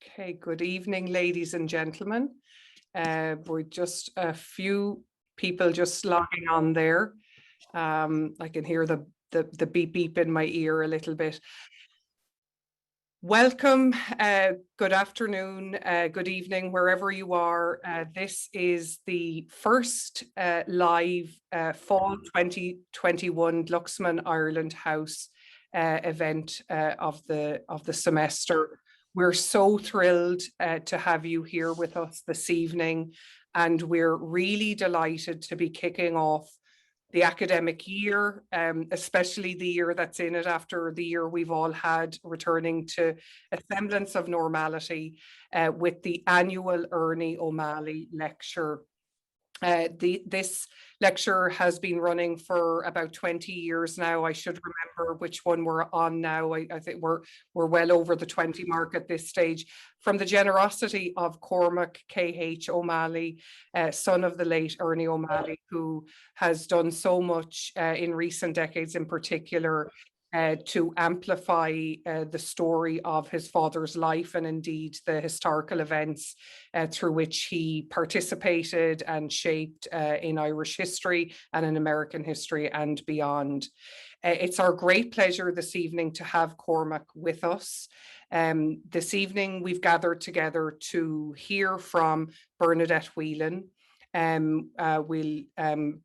Okay, good evening, ladies and gentlemen. We're just a few people just logging on there. I can hear the beep beep in my ear a little bit. Welcome, good afternoon, good evening, wherever you are. This is the first live fall 2021 Glucksman Ireland House event of the semester. We're so thrilled to have you here with us this evening, and we're really delighted to be kicking off the academic year, especially the year that's in it after the year we've all had, returning to a semblance of normality with the annual Ernie O'Malley Lecture. This lecture has been running for about 20 years now. I should remember which one we're on now. I think we're well over the 20 mark at this stage. From the generosity of Cormac K O'Malley, son of the late Ernie O'Malley, who has done so much in recent decades in particular to amplify the story of his father's life and indeed the historical events through which he participated and shaped in Irish history and in American history and beyond. It's our great pleasure this evening to have Cormac with us. This evening we've gathered together to hear from Bernadette Whelan. We'll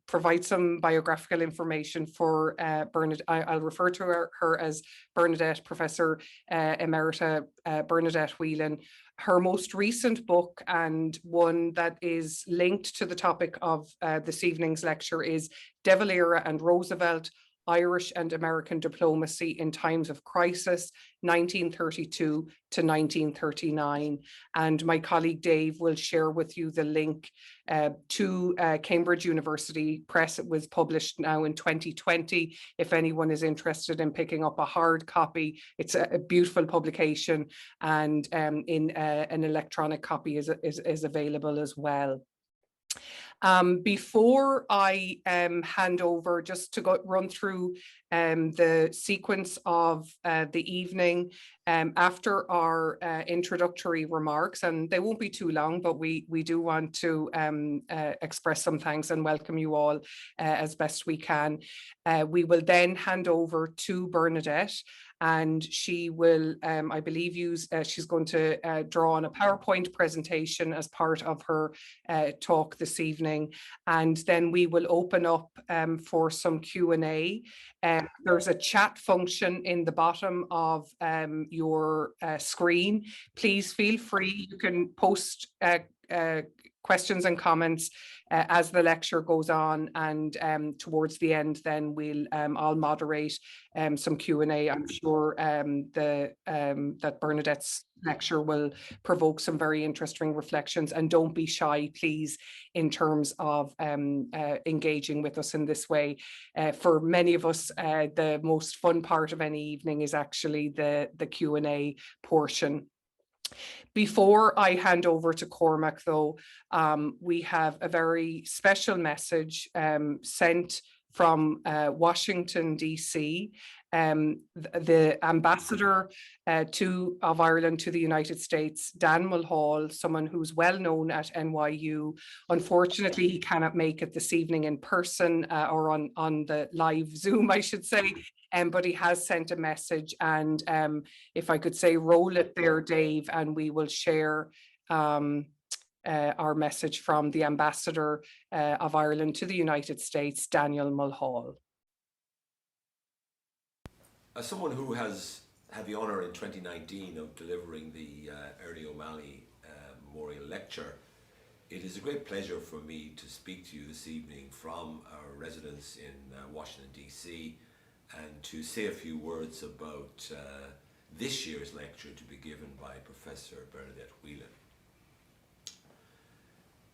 provide some biographical information for Bernadette. I'll refer to her as Bernadette, Professor Emerita Bernadette Whelan. Her most recent book, and one that is linked to the topic of this evening's lecture, is Valera and Roosevelt, Irish and American Diplomacy in Times of Crisis, 1932 to 1939. And my colleague Dave will share with you the link to Cambridge University Press. It was published now in 2020. If anyone is interested in picking up a hard copy, it's a beautiful publication, and in an electronic copy is available as well. Before I hand over, just to run through the sequence of the evening, after our introductory remarks, and they won't be too long, but we do want to express some thanks and welcome you all as best we can. We will then hand over to Bernadette, and she will, I believe, she's going to draw on a PowerPoint presentation as part of her talk this evening. And then we will open up for some Q&A. There's a chat function in the bottom of your screen. Please feel free. You can post questions and comments as the lecture goes on, and towards the end then I'll moderate some Q&A. I'm sure that Bernadette's lecture will provoke some very interesting reflections, and don't be shy, please, in terms of engaging with us in this way. For many of us, the most fun part of any evening is actually the Q&A portion. Before I hand over to Cormac, though, we have a very special message sent from Washington, D.C. The ambassador of Ireland to the United States, Dan Mulhall, someone who's well known at NYU. Unfortunately, he cannot make it this evening in person or on the live Zoom, I should say. But he has sent a message, and if I could say, roll it there, Dave, and we will share our message from the ambassador of Ireland to the United States, Daniel Mulhall. As someone who has had the honour in 2019 of delivering the Ernie O'Malley Memorial Lecture, it is a great pleasure for me to speak to you this evening from our residence in Washington, D.C., and to say a few words about this year's lecture to be given by Professor Bernadette Whelan.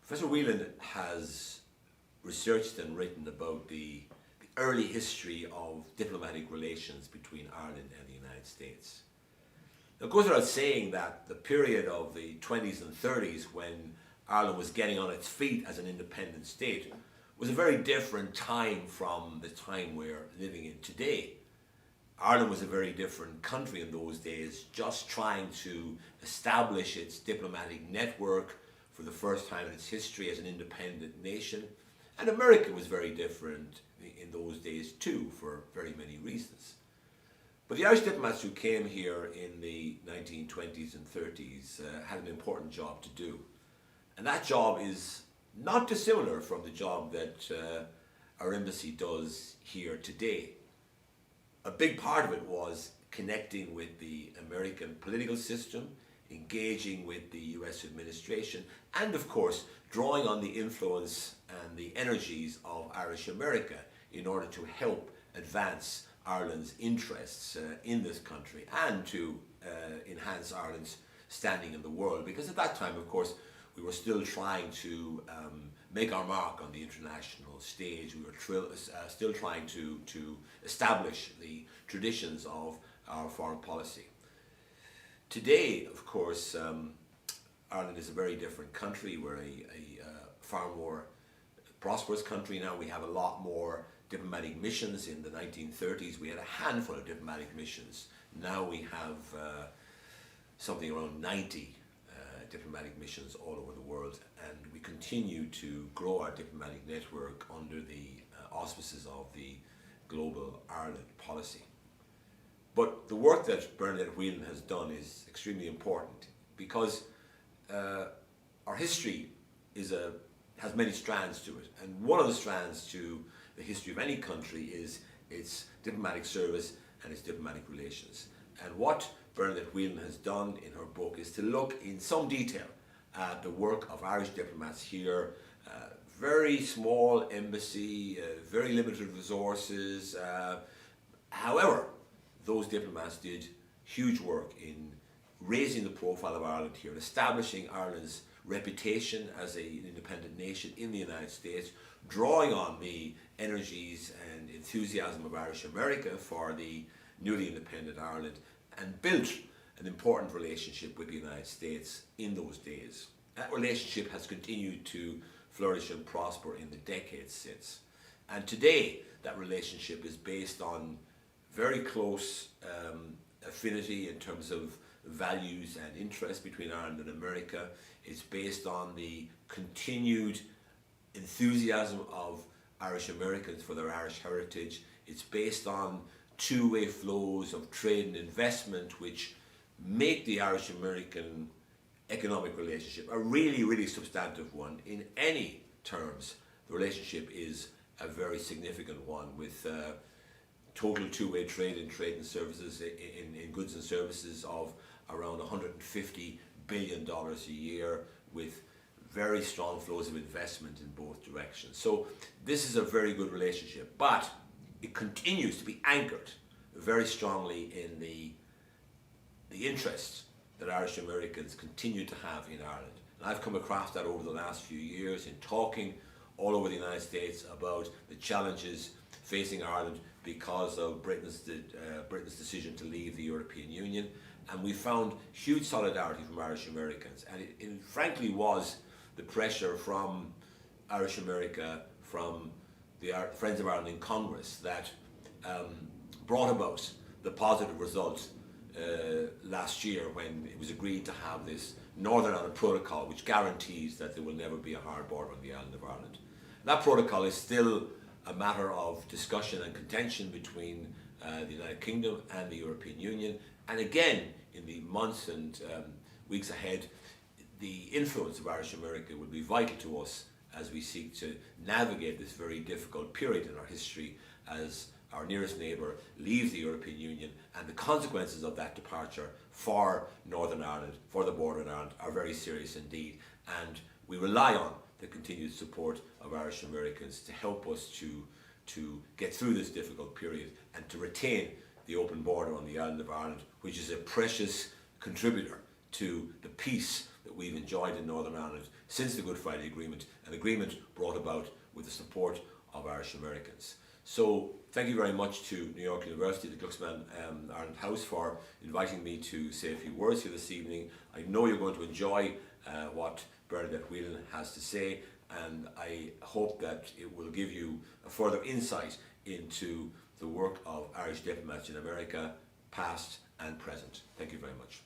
Professor Whelan has researched and written about the early history of diplomatic relations between Ireland and the United States. Now, it goes without saying that the period of the 20s and 30s, when Ireland was getting on its feet as an independent state, was a very different time from the time we're living in today. Ireland was a very different country in those days, just trying to establish its diplomatic network for the first time in its history as an independent nation. And America was very different in those days too, for very many reasons. But the Irish diplomats who came here in the 1920s and 30s had an important job to do. And that job is not dissimilar from the job that our embassy does here today. A big part of it was connecting with the American political system, engaging with the US administration, and of course drawing on the influence and the energies of Irish America in order to help advance Ireland's interests in this country and to enhance Ireland's standing in the world. Because at that time, of course, we were still trying to make our mark on the international stage. We were still trying to establish the traditions of our foreign policy. Today, of course, Ireland is a very different country. We're a far more prosperous country now. We have a lot more diplomatic missions. In the 1930s, we had a handful of diplomatic missions. Now we have something around 90 diplomatic missions all over the world, and we continue to grow our diplomatic network under the auspices of the Global Ireland policy. But the work that Bernadette Whelan has done is extremely important because our history has many strands to it, and one of the strands to the history of any country is its diplomatic service and its diplomatic relations. And what Bernadette Whelan has done in her book is to look in some detail at the work of Irish diplomats here. Very small embassy, very limited resources. However, those diplomats did huge work in raising the profile of Ireland here, and establishing Ireland's reputation as an independent nation in the United States, drawing on the energies and enthusiasm of Irish America for the newly independent Ireland, and built an important relationship with the United States in those days. That relationship has continued to flourish and prosper in the decades since. And today, that relationship is based on very close affinity in terms of values and interests between Ireland and America. It's based on the continued enthusiasm of Irish Americans for their Irish heritage. It's based on two-way flows of trade and investment, which make the Irish-American economic relationship a really, really substantive one. In any terms, the relationship is a very significant one, with total two-way trade in trade and services, in goods and services, of around $150 billion a year, with very strong flows of investment in both directions. So this is a very good relationship, but it continues to be anchored very strongly in the interests that Irish Americans continue to have in Ireland. And I've come across that over the last few years in talking all over the United States about the challenges facing Ireland because of Britain's decision to leave the European Union. And we found huge solidarity from Irish Americans. And it frankly was the pressure from Irish America, from the Friends of Ireland in Congress, that brought about the positive results last year, when it was agreed to have this Northern Ireland Protocol, which guarantees that there will never be a hard border on the island of Ireland. That protocol is still a matter of discussion and contention between the United Kingdom and the European Union. And again, in the months and weeks ahead, the influence of Irish America will be vital to us as we seek to navigate this very difficult period in our history, as our nearest neighbour leaves the European Union, and the consequences of that departure for Northern Ireland, for the border in Ireland, are very serious indeed. And we rely on the continued support of Irish Americans to help us to get through this difficult period and to retain the open border on the island of Ireland, which is a precious contributor to the peace that we've enjoyed in Northern Ireland since the Good Friday Agreement, an agreement brought about with the support of Irish Americans. So thank you very much to New York University, the Glucksman Ireland House, for inviting me to say a few words here this evening. I know you're going to enjoy what Bernadette Whelan has to say, and I hope that it will give you a further insight into the work of Irish diplomats in America, past and present. Thank you very much.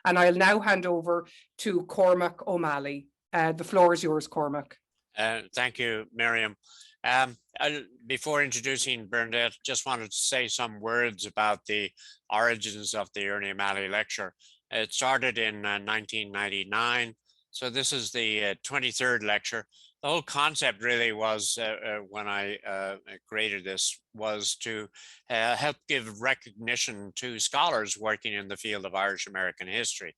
And I'll now hand over to Cormac O'Malley. The floor is yours, Cormac. Thank you, Miriam. Before introducing Bernadette, just wanted to say some words about the origins of the Ernie O'Malley Lecture. It started in 1999, so this is the 23rd lecture. The whole concept really was, when I created this, was to help give recognition to scholars working in the field of Irish American history.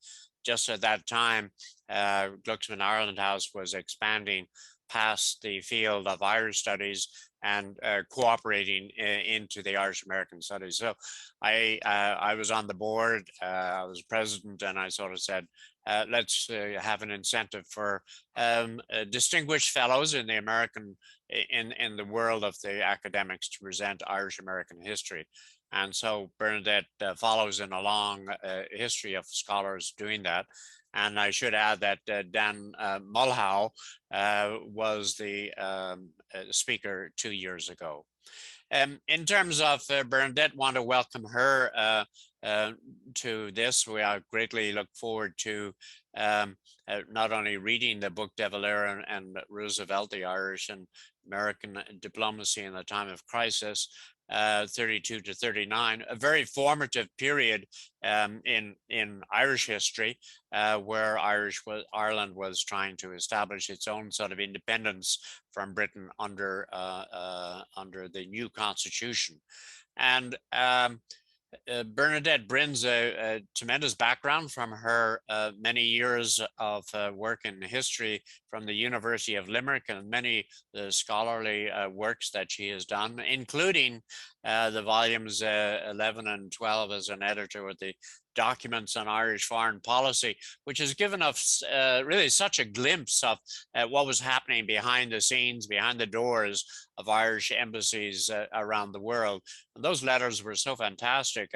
Just at that time, Glucksman Ireland House was expanding past the field of Irish studies and cooperating into the Irish American studies. So I was on the board, I was president, and I sort of said, let's have an incentive for distinguished fellows in the in the world of the academics to present Irish American history. And so Bernadette follows in a long history of scholars doing that. And I should add that Dan Mulhow was the speaker 2 years ago. In terms of Bernadette, want to welcome her to this. We greatly look forward to not only reading the book De Valera and Roosevelt, the Irish and American Diplomacy in the Time of Crisis, 32 to 39, a very formative period in Irish history, where Ireland was trying to establish its own sort of independence from Britain under the new constitution. And Bernadette brings a tremendous background from her many years of work in history from the University of Limerick and many scholarly works that she has done, including the volumes 11 and 12 as an editor with the Documents on Irish Foreign Policy, which has given us really such a glimpse of what was happening behind the scenes, behind the doors of Irish embassies around the world. And those letters were so fantastic,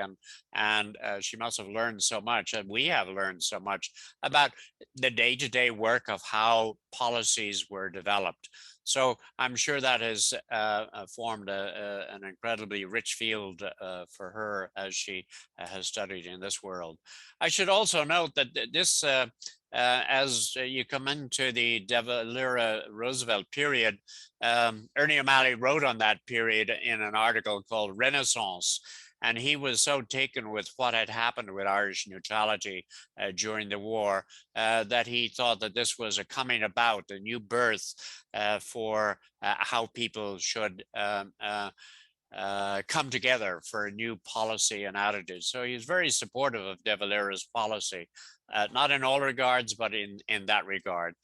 and she must have learned so much, and we have learned so much about the day-to-day work of how policies were developed. So I'm sure that has formed an incredibly rich field for her as she has studied in this world. I should also note that this, as you come into the De Valera Roosevelt period, Ernie O'Malley wrote on that period in an article called Renaissance. And he was so taken with what had happened with Irish neutrality during the war that he thought that this was a coming about, a new birth for how people should come together for a new policy and attitude. So he's very supportive of De Valera's policy, not in all regards, but in that regard.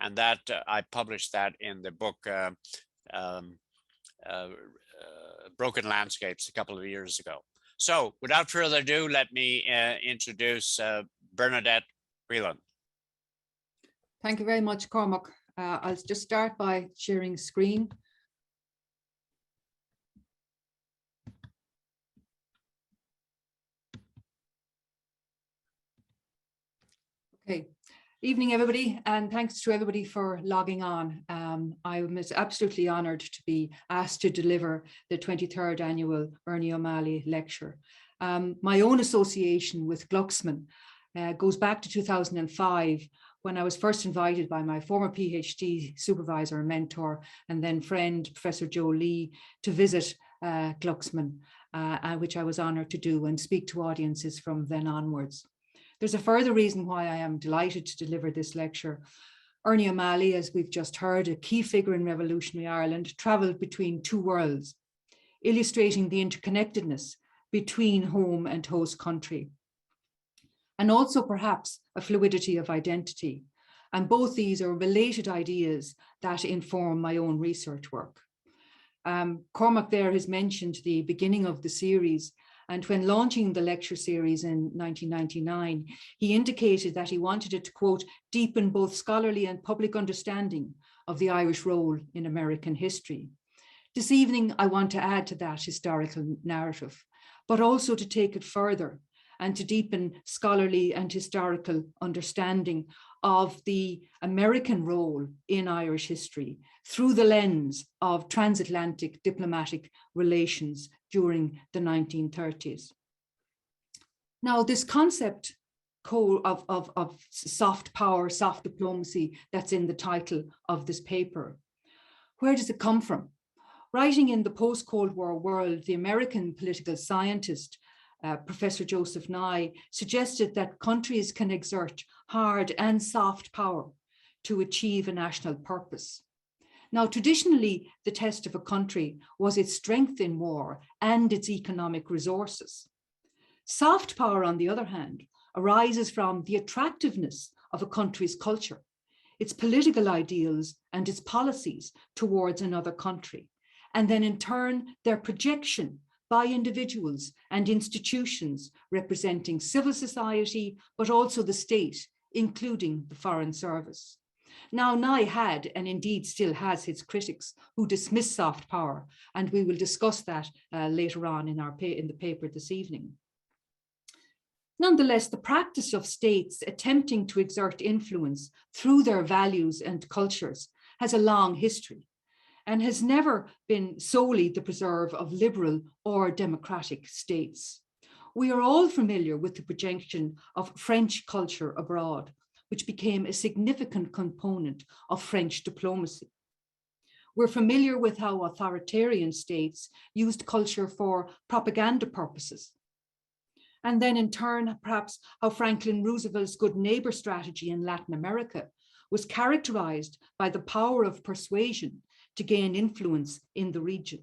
And that I published that in the book Broken Landscapes a couple of years ago. So without further ado, let me introduce Bernadette Whelan. Thank you very much, Cormac. I'll just start by sharing screen. Okay. Evening, everybody, and thanks to everybody for logging on. I'm absolutely honoured to be asked to deliver the 23rd annual Ernie O'Malley Lecture. My own association with Glucksman goes back to 2005, when I was first invited by my former PhD supervisor and mentor, and then friend, Professor Joe Lee, to visit Glucksman, which I was honoured to do and speak to audiences from then onwards. There's a further reason why I am delighted to deliver this lecture. Ernie O'Malley, as we've just heard, a key figure in revolutionary Ireland, travelled between two worlds, illustrating the interconnectedness between home and host country, and also perhaps a fluidity of identity. And both these are related ideas that inform my own research work. Cormac there has mentioned the beginning of the series, and when launching the lecture series in 1999, he indicated that he wanted it to, quote, deepen both scholarly and public understanding of the Irish role in American history. This evening, I want to add to that historical narrative, but also to take it further and to deepen scholarly and historical understanding of the American role in Irish history through the lens of transatlantic diplomatic relations during the 1930s. Now, this concept of soft power, soft diplomacy that's in the title of this paper, where does it come from? Writing in the post-Cold War world, the American political scientist, Professor Joseph Nye, suggested that countries can exert hard and soft power to achieve a national purpose. Now, traditionally, the test of a country was its strength in war and its economic resources. Soft power, on the other hand, arises from the attractiveness of a country's culture, its political ideals and its policies towards another country, and then in turn, their projection by individuals and institutions representing civil society, but also the state, including the Foreign Service. Now, Nye had, and indeed still has, his critics who dismiss soft power, and we will discuss that later on in the paper this evening. Nonetheless, the practice of states attempting to exert influence through their values and cultures has a long history and has never been solely the preserve of liberal or democratic states. We are all familiar with the projection of French culture abroad, which became a significant component of French diplomacy. We're familiar with how authoritarian states used culture for propaganda purposes. And then in turn, perhaps how Franklin Roosevelt's good neighbor strategy in Latin America was characterized by the power of persuasion to gain influence in the region.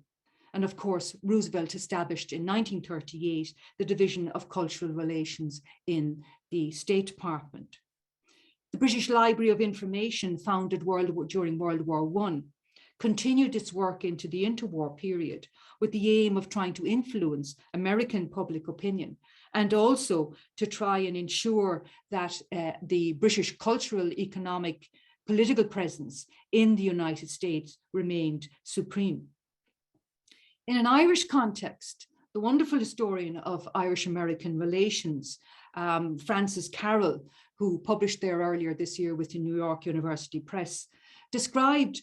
And of course, Roosevelt established in 1938 the Division of Cultural Relations in the State Department. The British Library of Information, founded during World War I, continued its work into the interwar period with the aim of trying to influence American public opinion and also to try and ensure that the British cultural, economic, political presence in the United States remained supreme. In an Irish context, the wonderful historian of Irish-American relations, Francis Carroll, who published there earlier this year with the New York University Press, described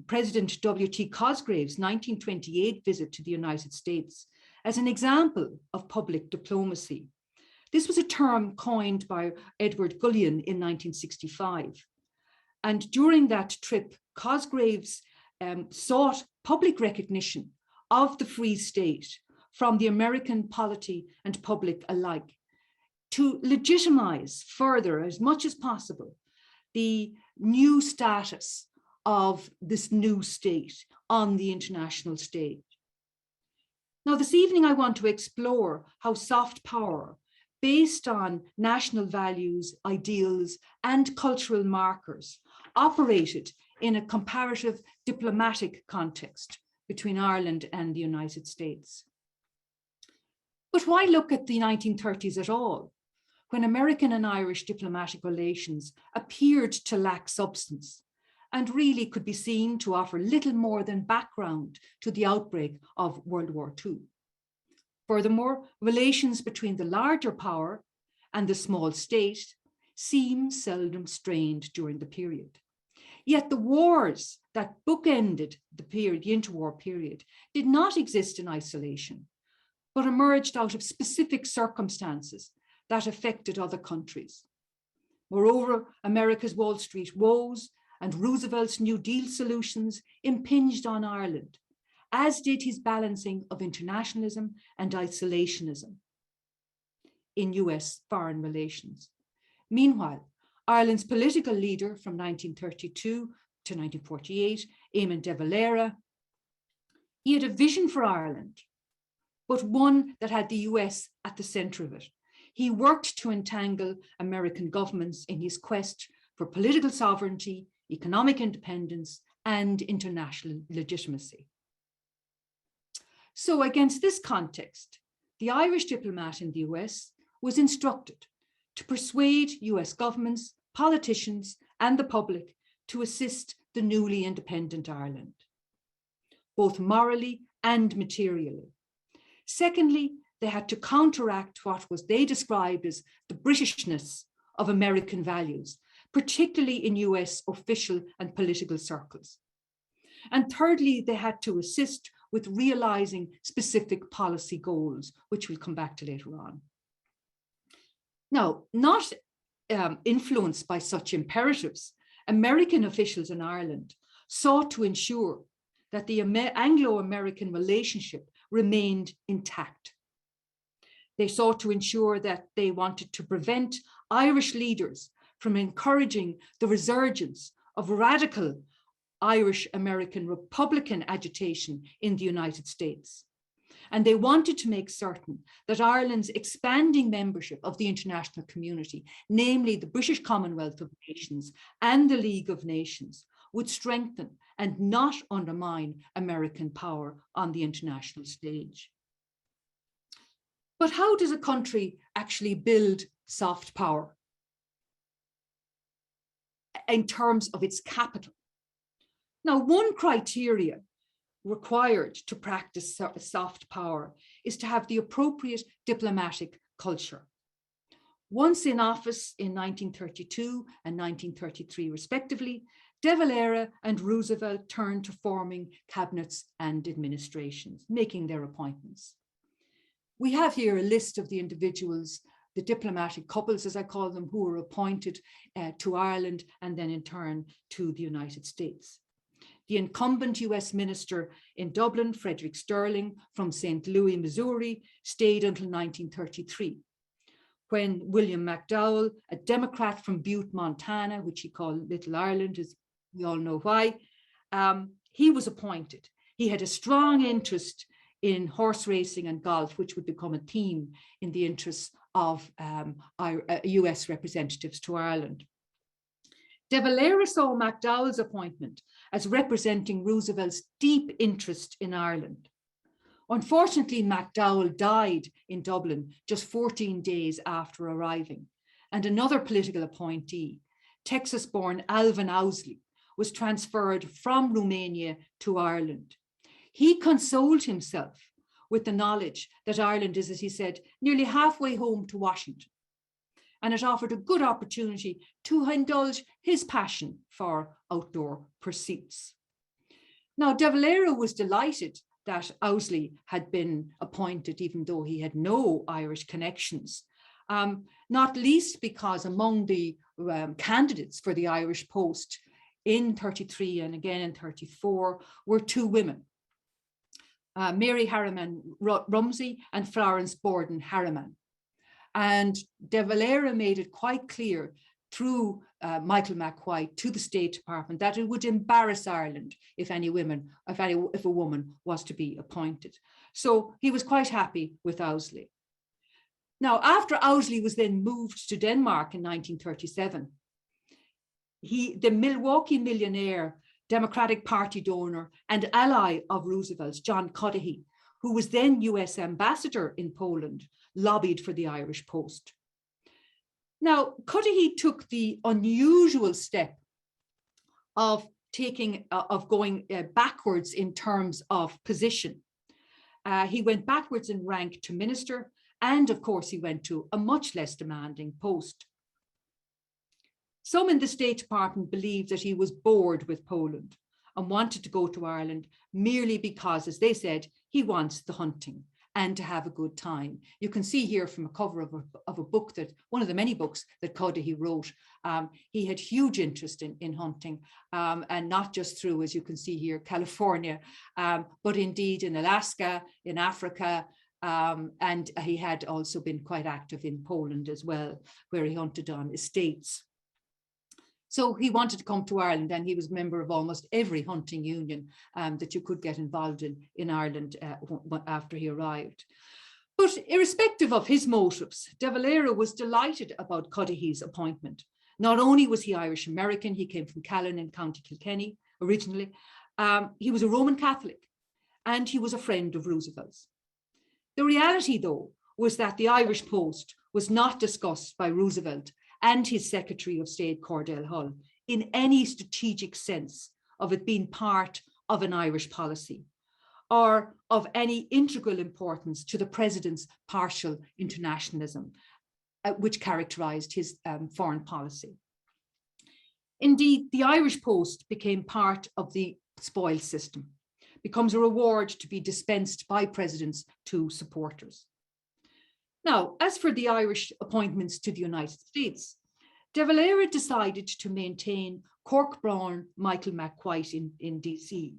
President W.T. Cosgrave's 1928 visit to the United States as an example of public diplomacy. This was a term coined by Edward Gullion in 1965. And during that trip, Cosgraves sought public recognition of the Free State from the American polity and public alike to legitimize further, as much as possible, the new status of this new state on the international stage. Now, this evening, I want to explore how soft power, based on national values, ideals, and cultural markers, operated in a comparative diplomatic context between Ireland and the United States. But why look at the 1930s at all, when American and Irish diplomatic relations appeared to lack substance and really could be seen to offer little more than background to the outbreak of World War II. Furthermore, relations between the larger power and the small state seem seldom strained during the period. Yet the wars that bookended the interwar period, did not exist in isolation, but emerged out of specific circumstances that affected other countries. Moreover, America's Wall Street woes and Roosevelt's New Deal solutions impinged on Ireland, as did his balancing of internationalism and isolationism in US foreign relations. Meanwhile, Ireland's political leader from 1932 to 1948, Eamon de Valera, he had a vision for Ireland, but one that had the US at the center of it. He worked to entangle American governments in his quest for political sovereignty, economic independence, and international legitimacy. So against this context, the Irish diplomat in the US was instructed to persuade US governments, politicians, and the public to assist the newly independent Ireland, both morally and materially. Secondly, they had to counteract what was they described as the Britishness of American values, particularly in US official and political circles. And thirdly, they had to assist with realizing specific policy goals, which we'll come back to later on. Now, not influenced by such imperatives, American officials in Ireland sought to ensure that the Anglo-American relationship remained intact. They sought to ensure that they wanted to prevent Irish leaders from encouraging the resurgence of radical Irish-American Republican agitation in the United States. And they wanted to make certain that Ireland's expanding membership of the international community, namely the British Commonwealth of Nations and the League of Nations, would strengthen and not undermine American power on the international stage. But how does a country actually build soft power in terms of its capital? Now, one criteria required to practice soft power is to have the appropriate diplomatic culture. Once in office in 1932 and 1933 respectively, de Valera and Roosevelt turned to forming cabinets and administrations, making their appointments. We have here a list of the individuals, the diplomatic couples, as I call them, who were appointed to Ireland and then in turn to the United States. The incumbent US minister in Dublin, Frederick Sterling from St. Louis, Missouri, stayed until 1933, when William McDowell, a Democrat from Butte, Montana, which he called Little Ireland, as we all know why, he was appointed. He had a strong interest in horse racing and golf, which would become a theme in the interests of US representatives to Ireland. De Valera saw McDowell's appointment as representing Roosevelt's deep interest in Ireland. Unfortunately, McDowell died in Dublin just 14 days after arriving, and another political appointee, Texas-born Alvin Owsley, was transferred from Romania to Ireland. He consoled himself with the knowledge that Ireland is, as he said, nearly halfway home to Washington, and it offered a good opportunity to indulge his passion for outdoor pursuits. Now, de Valera was delighted that Owsley had been appointed, even though he had no Irish connections, not least because among the candidates for the Irish post in 33 and again in 34 were two women, Mary Harriman Rumsey and Florence Borden Harriman. And de Valera made it quite clear through Michael McWhite to the State Department that it would embarrass Ireland if a woman was to be appointed. So he was quite happy with Owsley. Now, after Owsley was then moved to Denmark in 1937, the Milwaukee millionaire, Democratic Party donor and ally of Roosevelt's, Johnudahy, who was then US ambassador in Poland, lobbied for the Irish post. Now, Cudahy took the unusual step of going backwards in terms of position. He went backwards in rank to minister, and of course he went to a much less demanding post. Some in the State Department believed that he was bored with Poland and wanted to go to Ireland merely because, as they said, he wants the hunting and to have a good time. You can see here from a cover of a book, that one of the many books that Cudahy wrote, he had huge interest in hunting, and not just through, as you can see here, California, but indeed in Alaska, in Africa, and he had also been quite active in Poland as well, where he hunted on estates. So he wanted to come to Ireland, and he was a member of almost every hunting union that you could get involved in Ireland after he arrived. But irrespective of his motives, de Valera was delighted about Cudahy's appointment. Not only was he Irish American, he came from Callan in County Kilkenny originally, he was a Roman Catholic, and he was a friend of Roosevelt's. The reality, though, was that the Irish post was not discussed by Roosevelt and his Secretary of State, Cordell Hull, in any strategic sense of it being part of an Irish policy. or of any integral importance to the president's partial internationalism, which characterized his foreign policy. Indeed, the Irish post became part of the spoils system, becomes a reward to be dispensed by presidents to supporters. Now, as for the Irish appointments to the United States, de Valera decided to maintain Cork-born Michael McWhite in DC,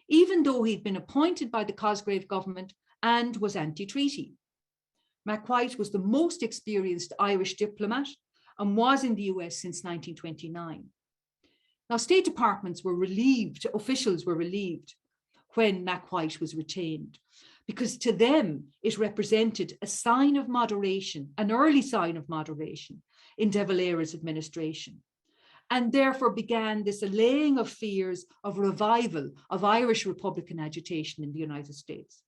even though he'd been appointed by the Cosgrave government and was anti-treaty. McWhite was the most experienced Irish diplomat and was in the US since 1929. Now, State Departments were relieved, officials were relieved when McWhite was retained, because to them it represented a sign of moderation, an early sign of moderation in de Valera's administration, and therefore began this allaying of fears of revival of Irish Republican agitation in the United States.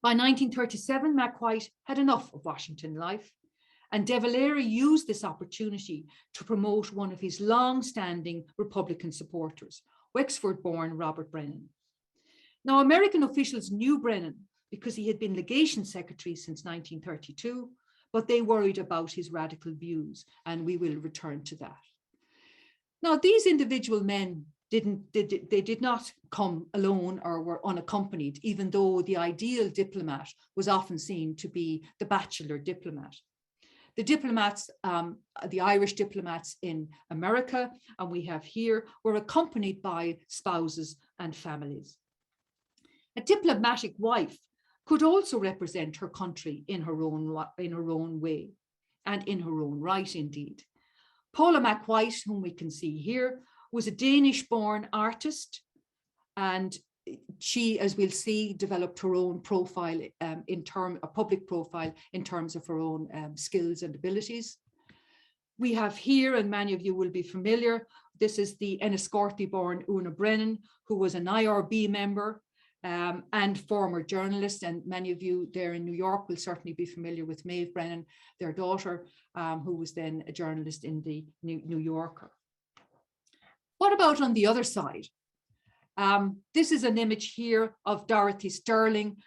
By 1937, McWhite had enough of Washington life, and de Valera used this opportunity to promote one of his long-standing Republican supporters, Wexford-born Robert Brennan. Now, American officials knew Brennan because he had been legation secretary since 1932, but they worried about his radical views, and we will return to that. Now, these individual men did not come alone or were unaccompanied, even though the ideal diplomat was often seen to be the bachelor diplomat. The diplomats, the Irish diplomats in America, and we have here, were accompanied by spouses and families. A diplomatic wife could also represent her country in her own way and in her own right, indeed. Paula McWhite, whom we can see here, was a Danish-born artist, and she, as we'll see, developed her own profile a public profile in terms of her own skills and abilities. We have here, and many of you will be familiar, this is the Enniscorthy-born Una Brennan, who was an IRB member and former journalist, and many of you there in New York will certainly be familiar with Maeve Brennan, their daughter, who was then a journalist in the New Yorker. What about on the other side? This is an image here of Dorothy Sterling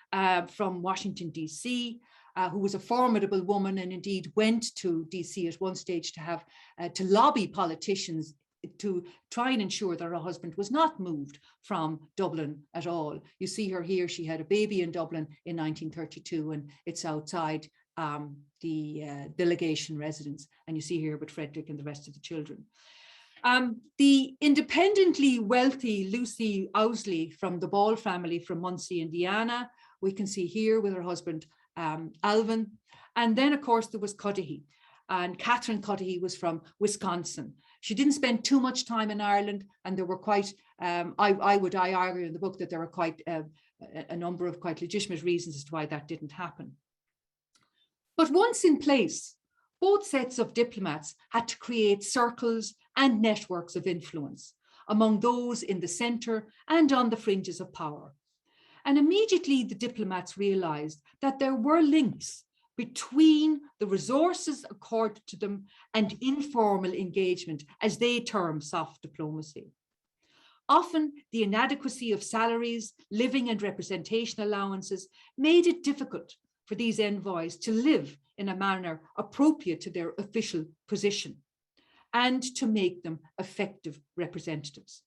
from Washington, DC, who was a formidable woman and indeed went to DC at one stage to have to lobby politicians to try and ensure that her husband was not moved from Dublin at all. You see her here, she had a baby in Dublin in 1932, and it's outside the delegation residence. And you see here with Frederick and the rest of the children. The independently wealthy Lucy Owsley from the Ball family from Muncie, Indiana, we can see here with her husband, Alvin. And then, of course, there was Cudahy. And Catherine Cudahy was from Wisconsin. She didn't spend too much time in Ireland, and there were quite, I argue in the book that there were quite a number of quite legitimate reasons as to why that didn't happen. But once in place, both sets of diplomats had to create circles and networks of influence among those in the center and on the fringes of power. And immediately the diplomats realized that there were links between the resources accorded to them and informal engagement, as they term soft diplomacy. Often the inadequacy of salaries, living and representation allowances made it difficult for these envoys to live in a manner appropriate to their official position and to make them effective representatives.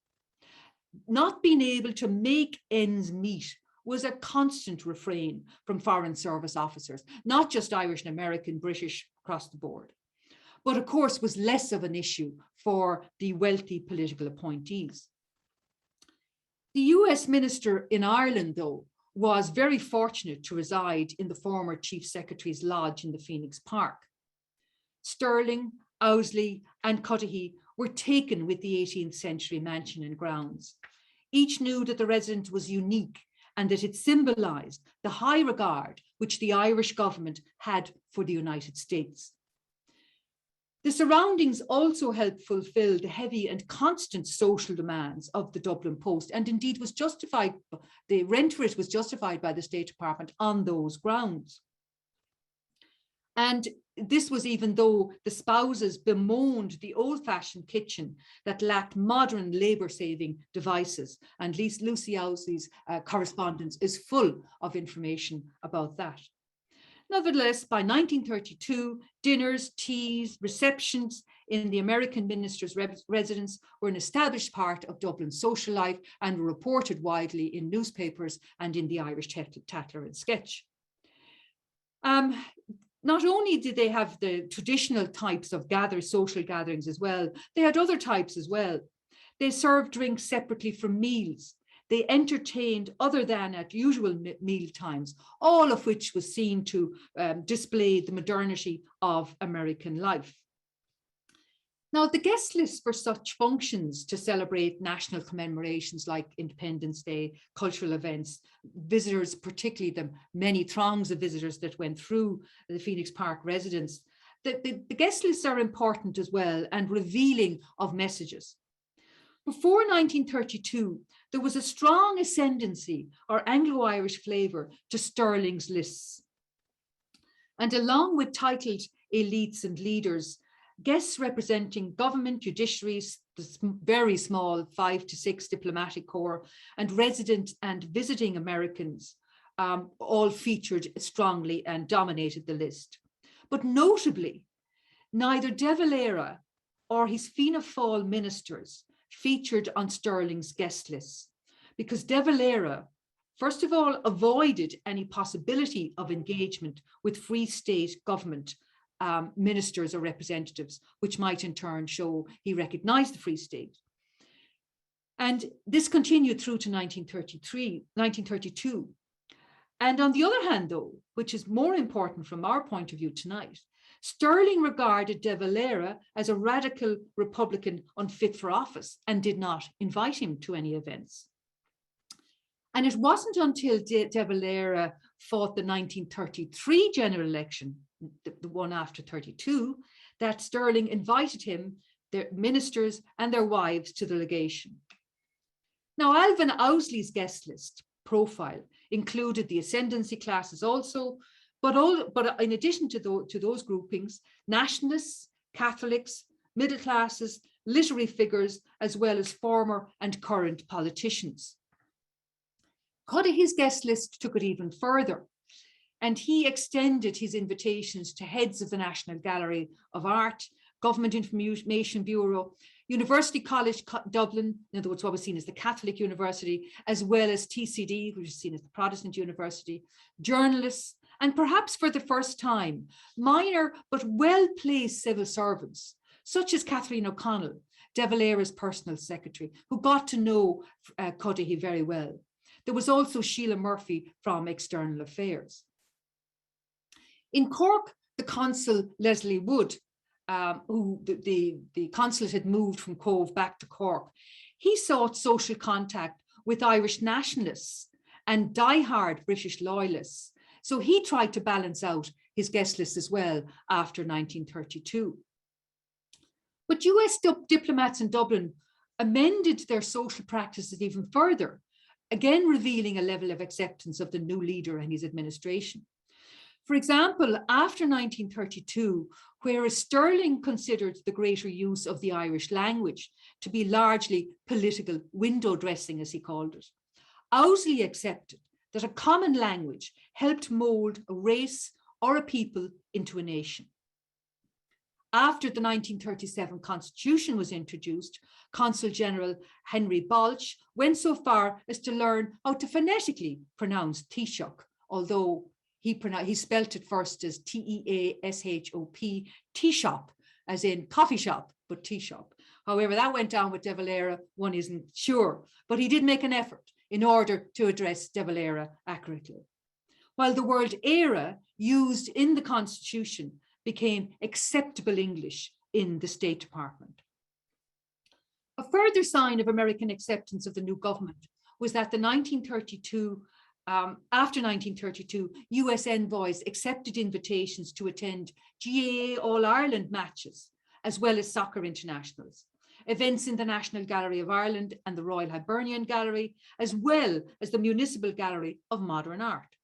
Not being able to make ends meet was a constant refrain from Foreign Service officers, not just Irish and American, British, across the board, but of course was less of an issue for the wealthy political appointees. The US minister in Ireland, though, was very fortunate to reside in the former Chief Secretary's lodge in the Phoenix Park. Sterling, Owsley, and Cudahy were taken with the 18th century mansion and grounds. Each knew that the residence was unique and that it symbolized the high regard which the Irish government had for the United States. The surroundings also helped fulfill the heavy and constant social demands of the Dublin Post, and indeed was justified, the rent for it was justified by the State Department on those grounds. And this was even though the spouses bemoaned the old-fashioned kitchen that lacked modern labor-saving devices. And Lucy Owsley's correspondence is full of information about that. Nevertheless, by 1932, dinners, teas, receptions in the American minister's residence were an established part of Dublin's social life and were reported widely in newspapers and in the Irish Tatler and Sketch. Not only did they have the traditional types of social gatherings as well, they had other types as well. They served drinks separately from meals. They entertained other than at usual meal times, all of which was seen to display the modernity of American life. Now, the guest list for such functions to celebrate national commemorations like Independence Day, cultural events, visitors, particularly the many throngs of visitors that went through the Phoenix Park residence, the guest lists are important as well and revealing of messages. Before 1932, there was a strong ascendancy or Anglo-Irish flavour to Sterling's lists. And along with titled elites and leaders, guests representing government, judiciaries, the very small 5 to 6 diplomatic corps, and resident and visiting Americans all featured strongly and dominated the list. But notably, neither de Valera or his Fianna Fáil ministers featured on Sterling's guest lists, because de Valera, first of all, avoided any possibility of engagement with Free State government ministers or representatives, which might in turn show he recognized the Free State. And this continued through to 1932. And on the other hand, though, which is more important from our point of view tonight, Sterling regarded de Valera as a radical Republican unfit for office and did not invite him to any events. And it wasn't until de Valera fought the 1933 general election, the one after 32, that Sterling invited him, their ministers and their wives to the legation. Now, Alvin Owsley's guest list profile included the ascendancy classes also, but in addition to those groupings, nationalists, Catholics, middle classes, literary figures, as well as former and current politicians. Cuddihy's guest list took it even further, and he extended his invitations to heads of the National Gallery of Art, Government Information Bureau, University College Dublin, in other words, what was seen as the Catholic University, as well as TCD, which is seen as the Protestant University, journalists, and perhaps for the first time, minor but well-placed civil servants, such as Kathleen O'Connell, de Valera's personal secretary, who got to know Cuddihy very well. There was also Sheila Murphy from External Affairs. In Cork, the consul Leslie Wood, who the consulate had moved from Cove back to Cork, he sought social contact with Irish nationalists and die-hard British loyalists. So he tried to balance out his guest list as well after 1932. But US diplomats in Dublin amended their social practices even further, again revealing a level of acceptance of the new leader and his administration. For example, after 1932, whereas Sterling considered the greater use of the Irish language to be largely political window dressing, as he called it, Owsley accepted that a common language helped mould a race or a people into a nation. After the 1937 Constitution was introduced, Consul General Henry Balch went so far as to learn how to phonetically pronounce Taoiseach, although he spelt it first as T-E-A-S-H-O-P, Taoiseach, as in coffee shop, but Taoiseach. However, that went down with de Valera, one isn't sure, but he did make an effort in order to address de Valera accurately. While the word era used in the Constitution became acceptable English in the State Department. A further sign of American acceptance of the new government was that after 1932, US envoys accepted invitations to attend GAA All-Ireland matches, as well as soccer internationals, events in the National Gallery of Ireland and the Royal Hibernian Gallery, as well as the Municipal Gallery of Modern Art.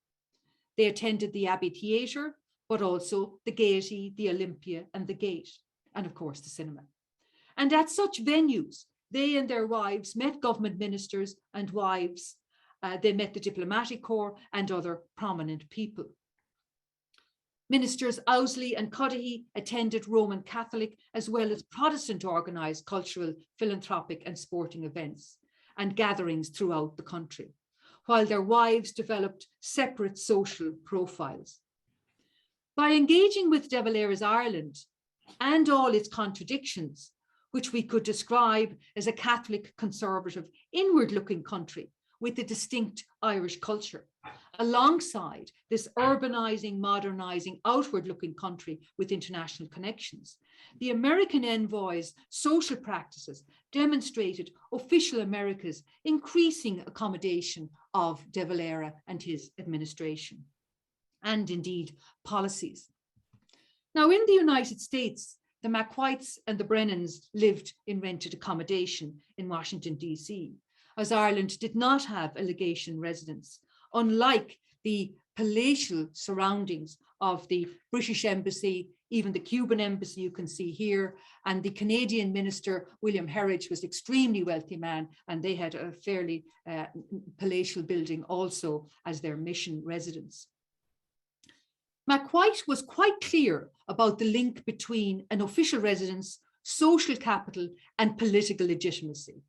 They attended the Abbey Theatre, but also the Gaiety, the Olympia and the Gate, and of course the cinema. And at such venues, they and their wives met government ministers and wives. They met the diplomatic corps and other prominent people. Ministers Owsley and Cuddihy attended Roman Catholic as well as Protestant organised cultural, philanthropic and sporting events and gatherings throughout the country, while their wives developed separate social profiles. By engaging with De Valera's Ireland and all its contradictions, which we could describe as a Catholic, conservative, inward-looking country with a distinct Irish culture, alongside this urbanizing, modernizing, outward-looking country with international connections, the American envoys' social practices demonstrated official America's increasing accommodation of De Valera and his administration, and indeed policies. Now, in the United States, the McWhites and the Brennans lived in rented accommodation in Washington, D.C., as Ireland did not have a legation residence, unlike the palatial surroundings of the British Embassy, even the Cuban Embassy you can see here, and the Canadian Minister, William Herridge, was an extremely wealthy man, and they had a fairly palatial building also as their mission residence. McWhite was quite clear about the link between an official residence, social capital, and political legitimacy.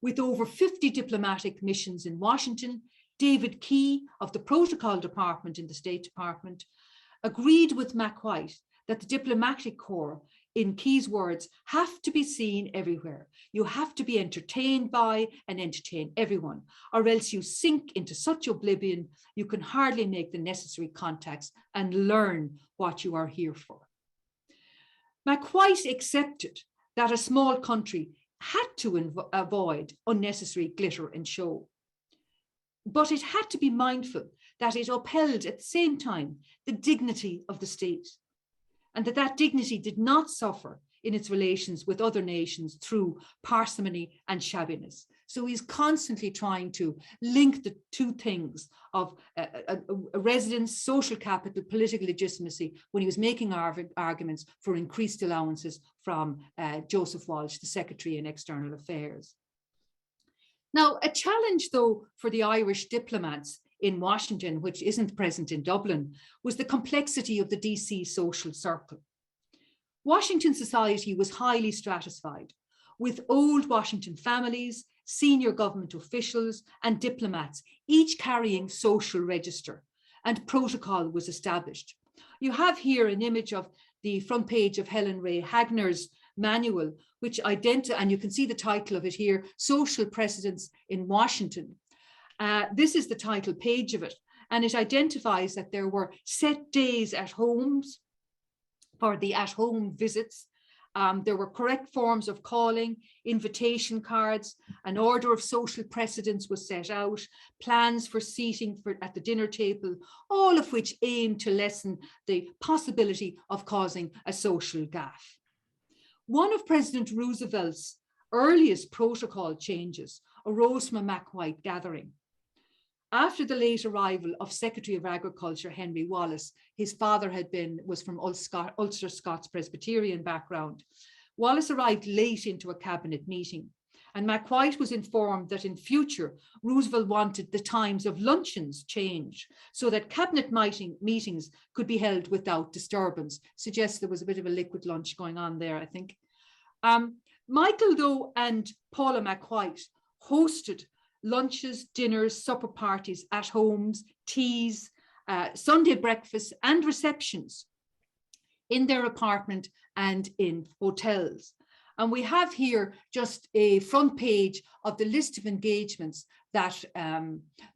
With over 50 diplomatic missions in Washington, David Key of the Protocol Department in the State Department agreed with McWhite that the diplomatic corps, in Key's words, have to be seen everywhere. You have to be entertained by and entertain everyone, or else you sink into such oblivion you can hardly make the necessary contacts and learn what you are here for. McWhite accepted that a small country had to avoid unnecessary glitter and show, but it had to be mindful that it upheld at the same time the dignity of the state, and that dignity did not suffer in its relations with other nations through parsimony and shabbiness. So he's constantly trying to link the two things of a residence, social capital, political legitimacy, when he was making arguments for increased allowances from Joseph Walsh, the Secretary in External Affairs. Now, a challenge, though, for the Irish diplomats in Washington, which isn't present in Dublin, was the complexity of the DC social circle. Washington society was highly stratified, with old Washington families, senior government officials, and diplomats, each carrying social register, and protocol was established. You have here an image of the front page of Helen Ray Hagner's manual, which and you can see the title of it here, Social Precedence in Washington. This is the title page of it, and it identifies that there were set days at homes for the at-home visits. There were correct forms of calling, invitation cards, an order of social precedence was set out, plans for seating at the dinner table, all of which aimed to lessen the possibility of causing a social gaffe. One of President Roosevelt's earliest protocol changes arose from a McWhite gathering. After the late arrival of Secretary of Agriculture Henry Wallace, his father was from Ulster Scots Presbyterian background. Wallace arrived late into a cabinet meeting, and McWhite was informed that in future, Roosevelt wanted the times of luncheons changed so that cabinet meetings could be held without disturbance. Suggests there was a bit of a liquid lunch going on there, I think. Michael, though, and Paula McWhite hosted lunches, dinners, supper parties at homes, teas, Sunday breakfasts and receptions in their apartment and in hotels. And we have here just a front page of the list of engagements that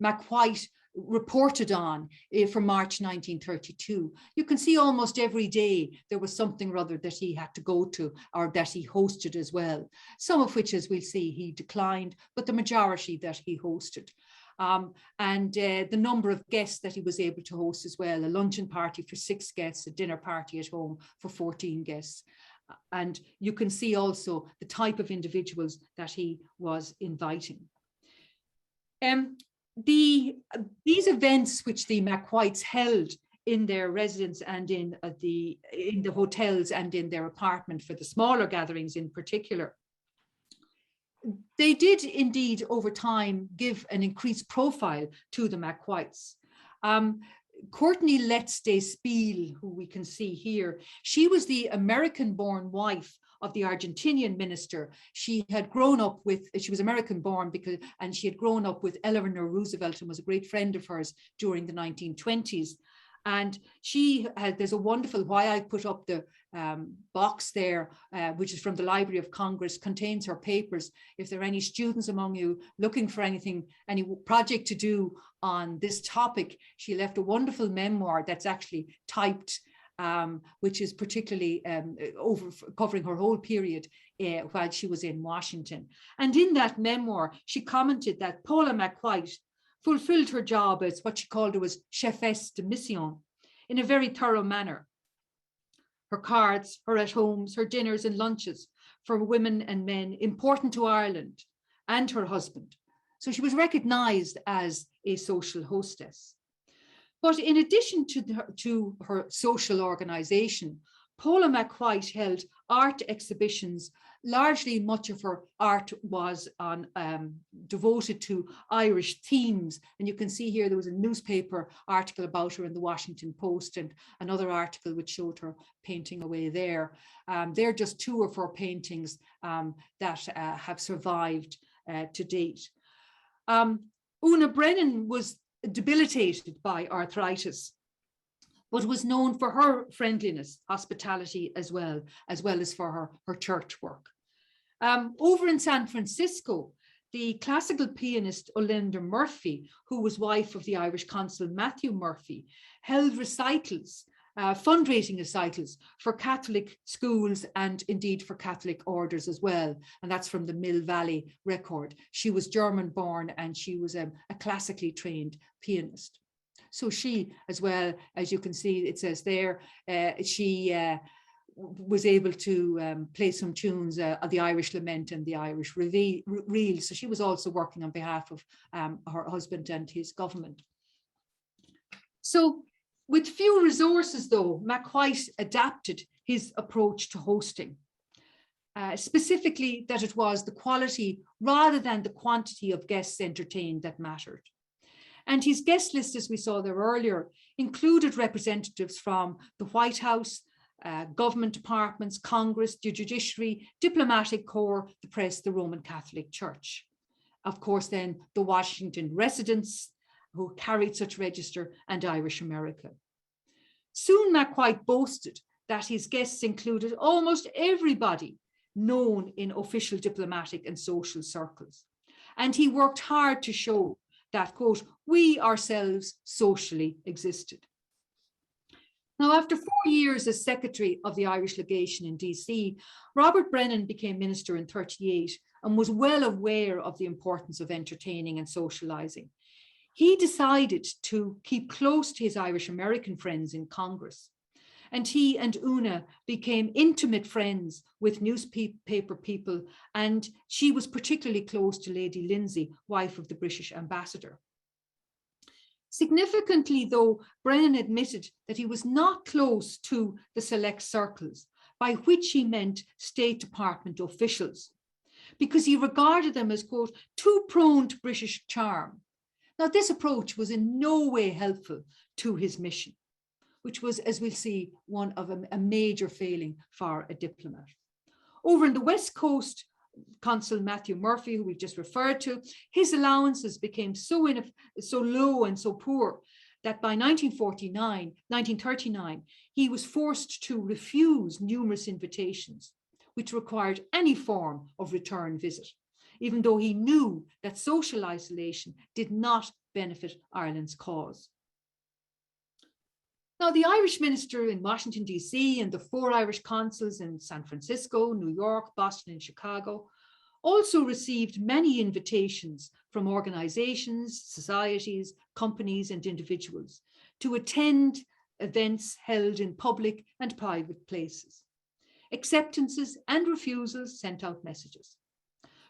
McWhite reported on for March 1932. You can see almost every day there was something or other that he had to go to or that he hosted as well. Some of which, as we'll see, he declined, but the majority that he hosted. And the number of guests that he was able to host as well, a luncheon party for 6 guests, a dinner party at home for 14 guests. And you can see also the type of individuals that he was inviting. These events which the McWhites held in their residence and in the hotels and in their apartment for the smaller gatherings in particular. They did indeed over time give an increased profile to the McWhites. Courtney Letts de Spiel, who we can see here, she was the American-born wife of the Argentinian minister. She had grown up with, she was American-born and she had grown up with Eleanor Roosevelt and was a great friend of hers during the 1920s. And she had, there's a wonderful, why I put up the box there, which is from the Library of Congress, contains her papers. If there are any students among you looking for anything, any project to do on this topic, she left a wonderful memoir that's actually typed, which is particularly covering her whole period while she was in Washington. And in that memoir, she commented that Paula McWhite fulfilled her job as what she called was chefesse de mission in a very thorough manner. Her cards, her at-homes, her dinners and lunches for women and men important to Ireland and her husband. So she was recognized as a social hostess. But in addition to her social organization, Paula McWhite held art exhibitions. Largely, much of her art was devoted to Irish themes. And you can see here there was a newspaper article about her in the Washington Post and another article which showed her painting away there. They're just two of her paintings that have survived to date. Una Brennan was debilitated by arthritis, but was known for her friendliness, hospitality as well as for her church work. Over in San Francisco, the classical pianist Olinda Murphy, who was wife of the Irish consul Matthew Murphy, held recitals, fundraising recitals for Catholic schools and indeed for Catholic orders as well. And that's from the Mill Valley record. She was German born and she was a classically trained pianist. So she, as well, as you can see, it says there, she was able to play some tunes of the Irish Lament and the Irish Reel. So she was also working on behalf of her husband and his government. So with few resources, though, McWhite adapted his approach to hosting, specifically that it was the quality rather than the quantity of guests entertained that mattered. And his guest list, as we saw there earlier, included representatives from the White House, government departments, Congress, the judiciary, diplomatic corps, the press, the Roman Catholic Church. Of course, then the Washington residents who carried such register and Irish America. Soon McWhite boasted that his guests included almost everybody known in official diplomatic and social circles. And he worked hard to show that, quote, we ourselves socially existed. Now, after 4 years as secretary of the Irish legation in DC, Robert Brennan became minister in 1938 and was well aware of the importance of entertaining and socializing. He decided to keep close to his Irish American friends in Congress. And he and Una became intimate friends with newspaper people, and she was particularly close to Lady Lindsay, wife of the British ambassador. Significantly, though, Brennan admitted that he was not close to the select circles, by which he meant State Department officials, because he regarded them as, quote, too prone to British charm. Now, this approach was in no way helpful to his mission, which was, as we'll see, one of a major failing for a diplomat. Over in the West Coast, Consul Matthew Murphy, who we've just referred to, his allowances became so low and so poor that by 1939, he was forced to refuse numerous invitations, which required any form of return visit, even though he knew that social isolation did not benefit Ireland's cause. Now, the Irish minister in Washington, D.C., and the 4 Irish consuls in San Francisco, New York, Boston, and Chicago also received many invitations from organizations, societies, companies, and individuals to attend events held in public and private places. Acceptances and refusals sent out messages.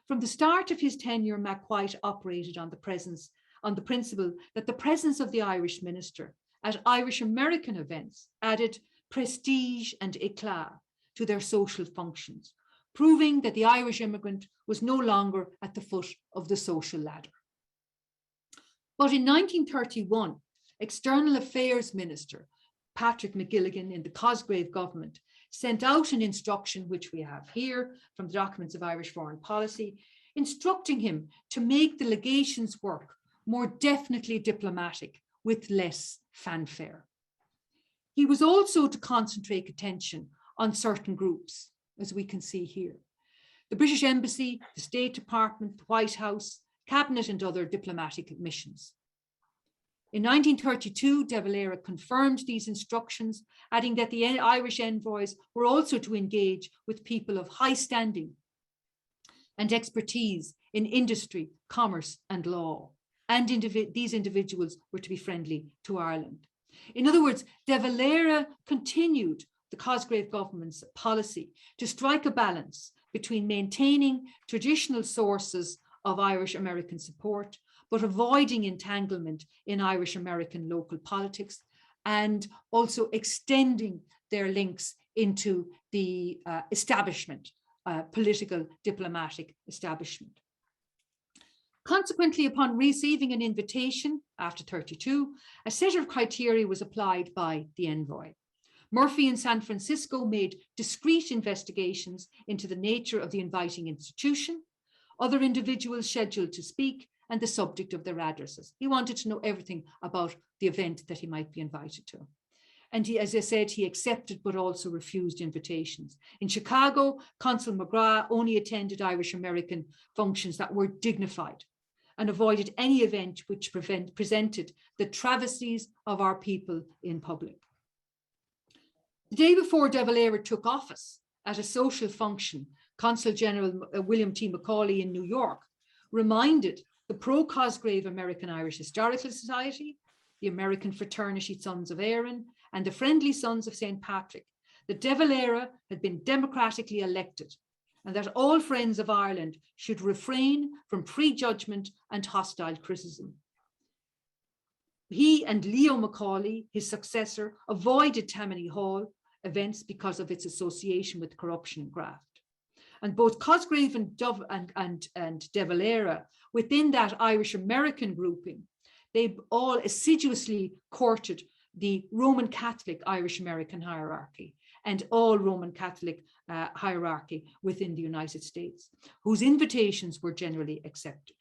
From the start of his tenure, McWhite operated on the principle that the presence of the Irish minister at Irish American events added prestige and éclat to their social functions, proving that the Irish immigrant was no longer at the foot of the social ladder. But in 1931, External Affairs Minister Patrick McGilligan in the Cosgrave government sent out an instruction, which we have here from the documents of Irish foreign policy, instructing him to make the legation's work more definitely diplomatic with less fanfare. He was also to concentrate attention on certain groups, as we can see here: the British Embassy, the State Department, the White House, Cabinet and other diplomatic missions. In 1932, De Valera confirmed these instructions, adding that the Irish envoys were also to engage with people of high standing and expertise in industry, commerce and law, and these individuals were to be friendly to Ireland. In other words, De Valera continued the Cosgrave government's policy to strike a balance between maintaining traditional sources of Irish American support, but avoiding entanglement in Irish American local politics, and also extending their links into the establishment, political diplomatic establishment. Consequently, upon receiving an invitation after 32, a set of criteria was applied by the envoy. Murphy in San Francisco made discreet investigations into the nature of the inviting institution, other individuals scheduled to speak, and the subject of their addresses. He wanted to know everything about the event that he might be invited to. And he, as I said, he accepted but also refused invitations. In Chicago, Consul McGrath only attended Irish American functions that were dignified and avoided any event which presented the travesties of our people in public. The day before De Valera took office, at a social function, Consul General William T. McCauley in New York reminded the pro-Cosgrave American Irish Historical Society, the American Fraternity Sons of Erin, and the Friendly Sons of St. Patrick that De Valera had been democratically elected and that all friends of Ireland should refrain from prejudgment and hostile criticism. He and Leo McCauley, his successor, avoided Tammany Hall events because of its association with corruption and graft. And both Cosgrave and De Valera, within that Irish American grouping, they all assiduously courted the Roman Catholic Irish American hierarchy and all Roman Catholic hierarchy within the United States, whose invitations were generally accepted.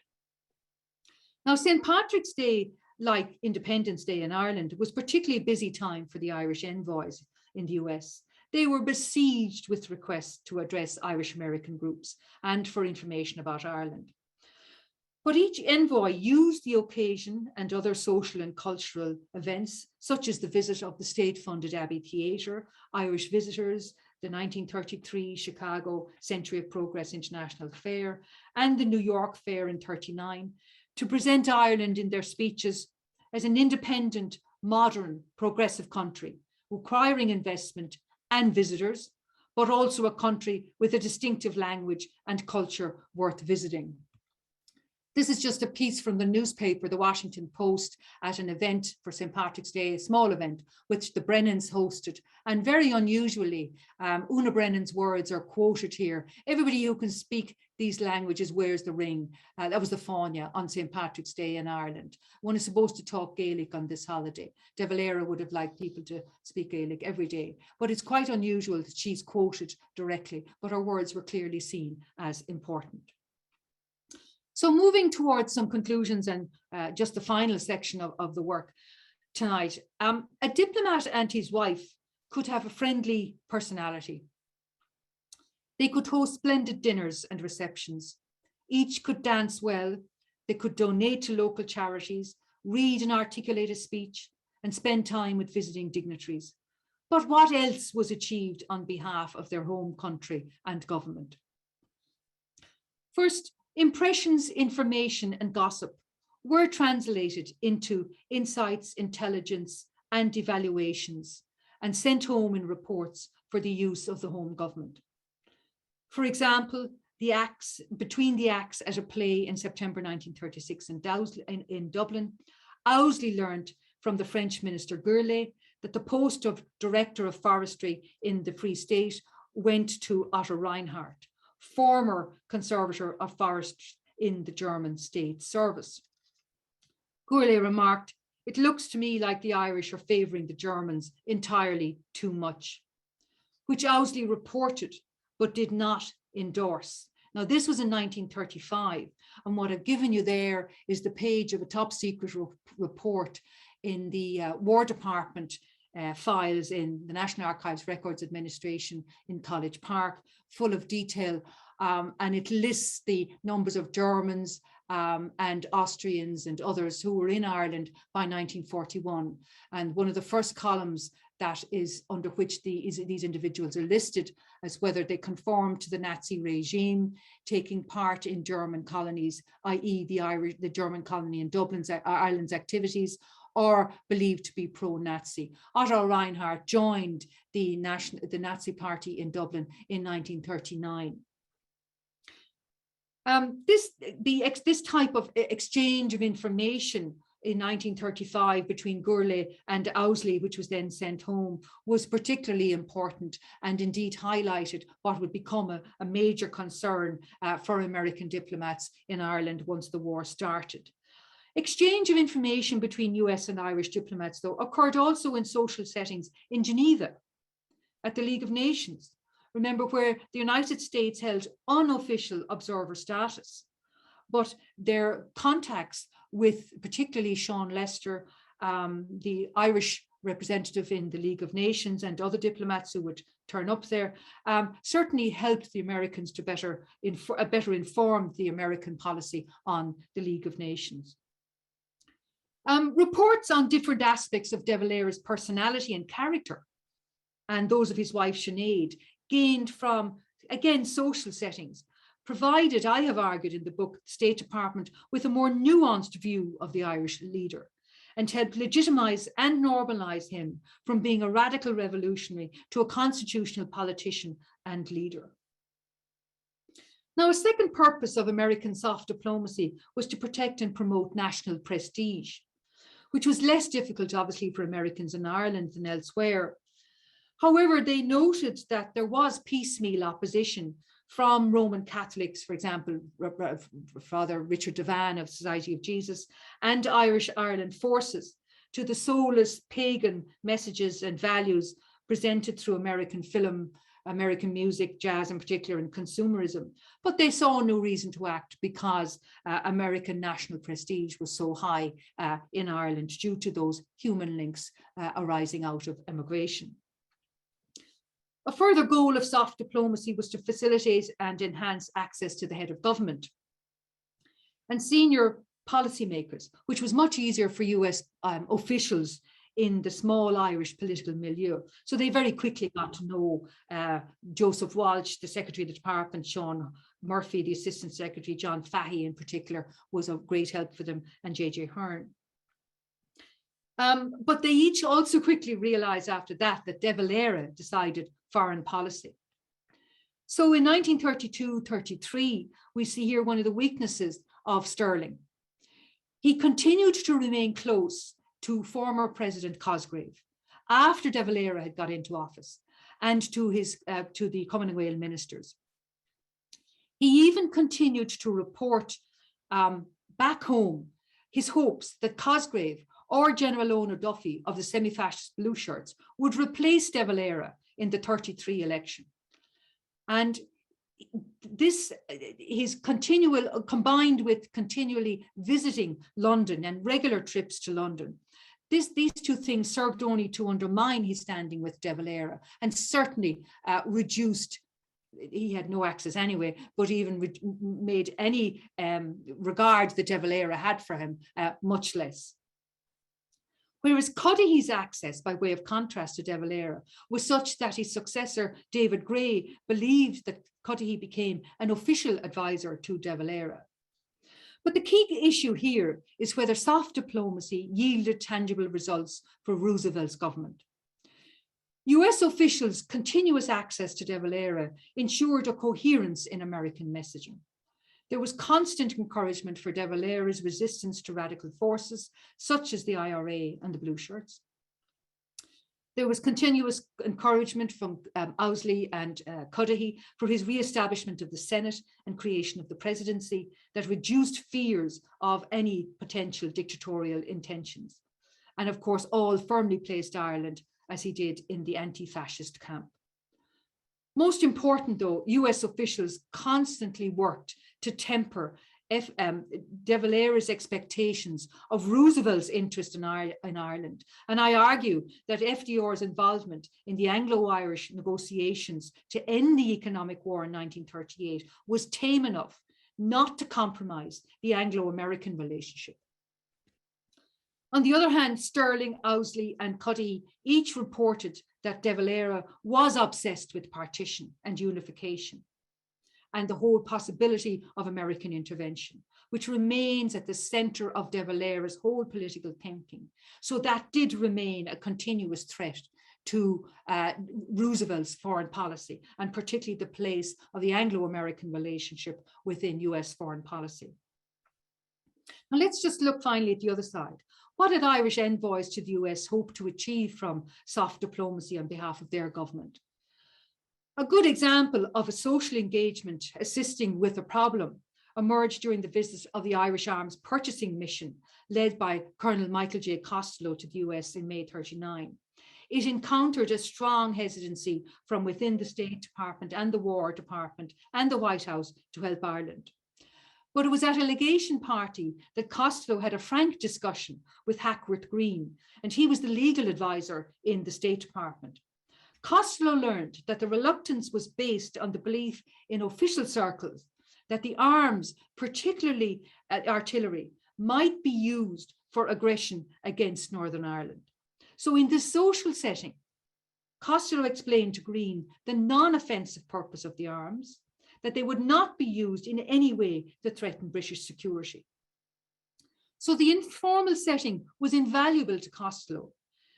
Now, St. Patrick's Day, like Independence Day in Ireland, was particularly a busy time for the Irish envoys in the US. They were besieged with requests to address Irish American groups and for information about Ireland. But each envoy used the occasion and other social and cultural events, such as the visit of the state-funded Abbey Theatre, Irish visitors, the 1933 Chicago Century of Progress International Fair, and the New York Fair in 1939, to present Ireland in their speeches as an independent, modern, progressive country, requiring investment and visitors, but also a country with a distinctive language and culture worth visiting. This is just a piece from the newspaper, the Washington Post, at an event for St. Patrick's Day, a small event, which the Brennans hosted. And very unusually, Una Brennan's words are quoted here. Everybody who can speak these languages wears the ring. That was the Fáine on St. Patrick's Day in Ireland. One is supposed to talk Gaelic on this holiday. De Valera would have liked people to speak Gaelic every day. But it's quite unusual that she's quoted directly, but her words were clearly seen as important. So moving towards some conclusions and just the final section of the work tonight, a diplomat and his wife could have a friendly personality. They could host splendid dinners and receptions. Each could dance well. They could donate to local charities, read and articulate a speech, and spend time with visiting dignitaries. But what else was achieved on behalf of their home country and government? First, impressions, information, and gossip were translated into insights, intelligence, and evaluations, and sent home in reports for the use of the home government. For example, between the acts at a play in September 1936 in Dublin, Owsley learned from the French minister Gourlay that the post of Director of Forestry in the Free State went to Otto Reinhardt, former Conservator of Forests in the German State Service. Gourlay remarked, "It looks to me like the Irish are favouring the Germans entirely too much," which Owsley reported but did not endorse. Now, this was in 1935, and what I've given you there is the page of a top secret report in the War Department files in the National Archives Records Administration in College Park, full of detail, and it lists the numbers of Germans and Austrians and others who were in Ireland by 1941. And one of the first columns that is under which these individuals are listed as whether they conform to the Nazi regime, taking part in German colonies, i.e. the German colony in Dublin's, Ireland's activities, or believed to be pro-Nazi. Otto Reinhardt joined the Nazi Party in Dublin in 1939. This type of exchange of information in 1935 between Gourlay and Owsley, which was then sent home, was particularly important and indeed highlighted what would become a major concern for American diplomats in Ireland once the war started. Exchange of information between US and Irish diplomats, though, occurred also in social settings in Geneva, at the League of Nations. Remember, where the United States held unofficial observer status, but their contacts with particularly Sean Lester, the Irish representative in the League of Nations, and other diplomats who would turn up there, certainly helped the Americans to better inform the American policy on the League of Nations. Reports on different aspects of De Valera's personality and character, and those of his wife Sinead, gained from, again, social settings, provided, I have argued in the book, State Department with a more nuanced view of the Irish leader, and helped legitimize and normalize him from being a radical revolutionary to a constitutional politician and leader. Now, a second purpose of American soft diplomacy was to protect and promote national prestige, which was less difficult, obviously, for Americans in Ireland than elsewhere. However, they noted that there was piecemeal opposition from Roman Catholics, for example, Father Richard Devan of Society of Jesus, and Irish Ireland forces to the soulless pagan messages and values presented through American film, American music, jazz in particular, and consumerism. But they saw no reason to act because American national prestige was so high in Ireland due to those human links arising out of immigration. A further goal of soft diplomacy was to facilitate and enhance access to the head of government and senior policymakers, which was much easier for US officials in the small Irish political milieu. So they very quickly got to know Joseph Walsh, the Secretary of the Department, Sean Murphy, the Assistant Secretary, John Fahey in particular was of great help for them, and J.J. Hearn. But they each also quickly realized after that De Valera decided foreign policy. So in 1932-33, we see here one of the weaknesses of Sterling. He continued to remain close to former President Cosgrave after De Valera had got into office, and to the Commonwealth ministers. He even continued to report back home his hopes that Cosgrave or General Eoin O'Duffy of the semi-fascist blue shirts would replace De Valera in the 33 election. And this, his continual, combined with continually visiting London and regular trips to London, these two things served only to undermine his standing with De Valera, and certainly reduced, he had no access anyway, but even made any regard that De Valera had for him much less. Whereas Cudahy's access, by way of contrast to De Valera, was such that his successor, David Gray, believed that Cudahy became an official advisor to De Valera. But the key issue here is whether soft diplomacy yielded tangible results for Roosevelt's government. US officials' continuous access to De Valera ensured a coherence in American messaging. There was constant encouragement for de Valera's resistance to radical forces, such as the IRA and the Blue Shirts. There was continuous encouragement from Owsley and Cudahy for his re-establishment of the Senate and creation of the presidency that reduced fears of any potential dictatorial intentions. And of course, all firmly placed Ireland, as he did, in the anti-fascist camp. Most important though, US officials constantly worked to temper de Valera's expectations of Roosevelt's interest in Ireland. And I argue that FDR's involvement in the Anglo-Irish negotiations to end the economic war in 1938 was tame enough not to compromise the Anglo-American relationship. On the other hand, Sterling, Owsley and Cudahy each reported that de Valera was obsessed with partition and unification and the whole possibility of American intervention, which remains at the center of de Valera's whole political thinking. So that did remain a continuous threat to Roosevelt's foreign policy, and particularly the place of the Anglo-American relationship within US foreign policy. Now let's just look finally at the other side. What did Irish envoys to the US hope to achieve from soft diplomacy on behalf of their government? A good example of a social engagement assisting with a problem emerged during the visit of the Irish Arms Purchasing Mission, led by Colonel Michael J. Costello to the US in May 1939. It encountered a strong hesitancy from within the State Department and the War Department and the White House to help Ireland. But it was at a legation party that Costello had a frank discussion with Hackworth Green, and he was the legal advisor in the State Department. Costello learned that the reluctance was based on the belief in official circles that the arms, particularly artillery, might be used for aggression against Northern Ireland. So in this social setting, Costello explained to Green the non-offensive purpose of the arms, that they would not be used in any way to threaten British security. So the informal setting was invaluable to Costello,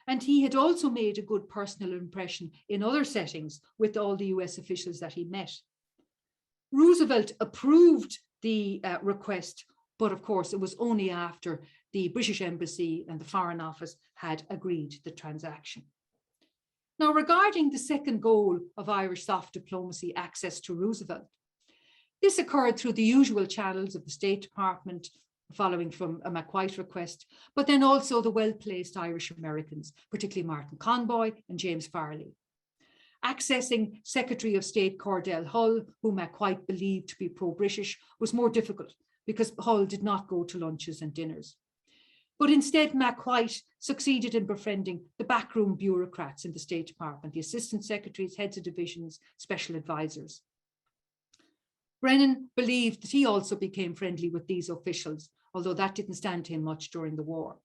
and he had also made a good personal impression in other settings with all the US officials that he met. Roosevelt approved the request, but of course it was only after the British Embassy and the Foreign Office had agreed the transaction. Now, regarding the second goal of Irish soft diplomacy, access to Roosevelt, this occurred through the usual channels of the State Department, following from a McWhite request, but then also the well-placed Irish Americans, particularly Martin Conboy and James Farley. Accessing Secretary of State Cordell Hull, whom McWhite believed to be pro-British, was more difficult because Hull did not go to lunches and dinners. But instead, McWhite succeeded in befriending the backroom bureaucrats in the State Department, the assistant secretaries, heads of divisions, special advisors. Brennan believed that he also became friendly with these officials, although that didn't stand to him much during the war.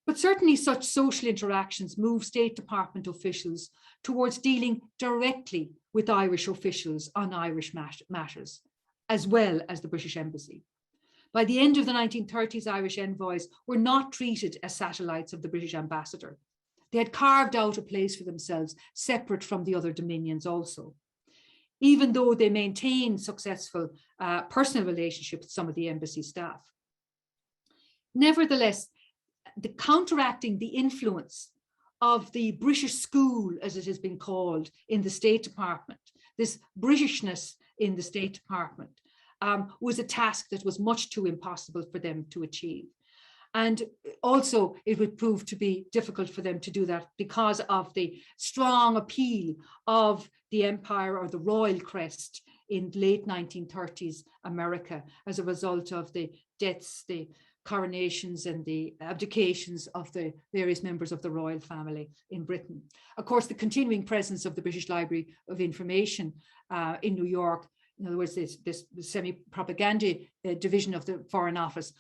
But certainly such social interactions moved State Department officials towards dealing directly with Irish officials on Irish matters, as well as the British Embassy. By the end of the 1930s, Irish envoys were not treated as satellites of the British ambassador. They had carved out a place for themselves, separate from the other dominions also. Even though they maintained successful personal relationships with some of the embassy staff. Nevertheless, counteracting the influence of the British school, as it has been called, in the State Department, this Britishness in the State Department, was a task that was much too impossible for them to achieve. And also it would prove to be difficult for them to do that because of the strong appeal of the empire or the royal crest in late 1930s America as a result of the deaths, the coronations and the abdications of the various members of the royal family in Britain. Of course, the continuing presence of the British Library of Information in New York, in other words, this semi-propaganda division of the Foreign Office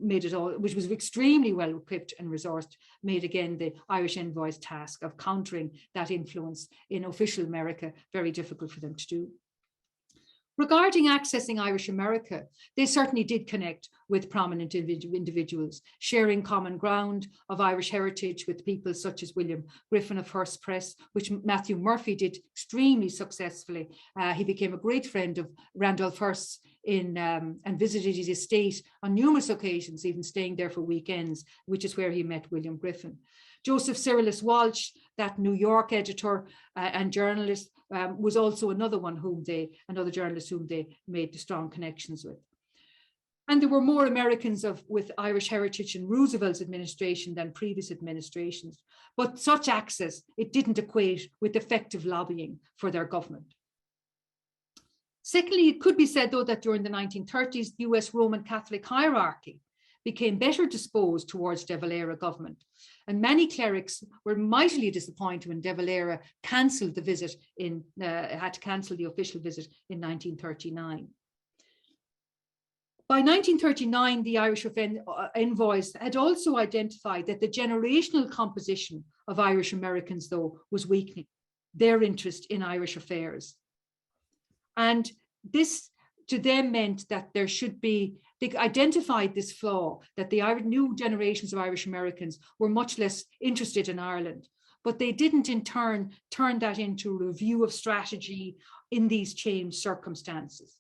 made it all, which was extremely well equipped and resourced, made again the Irish envoys' task of countering that influence in official America very difficult for them to do. Regarding accessing Irish America, they certainly did connect with prominent individuals, sharing common ground of Irish heritage with people such as William Griffin of Hearst Press, which Matthew Murphy did extremely successfully. He became a great friend of Randolph Hearst and visited his estate on numerous occasions, even staying there for weekends, which is where he met William Griffin. Joseph Cyrillus Walsh, that New York editor and journalist, was also another journalist whom they made strong connections with. And there were more Americans with Irish heritage in Roosevelt's administration than previous administrations. But such access, it didn't equate with effective lobbying for their government. Secondly, it could be said, though, that during the 1930s, the US Roman Catholic hierarchy became better disposed towards de Valera government. And many clerics were mightily disappointed when de Valera cancelled the visit had to cancel the official visit in 1939. By 1939, the Irish Envoys had also identified that the generational composition of Irish Americans, though, was weakening their interest in Irish affairs. And this to them meant that there should be, they identified this flaw, that the new generations of Irish Americans were much less interested in Ireland, but they didn't in turn turn that into a review of strategy in these changed circumstances.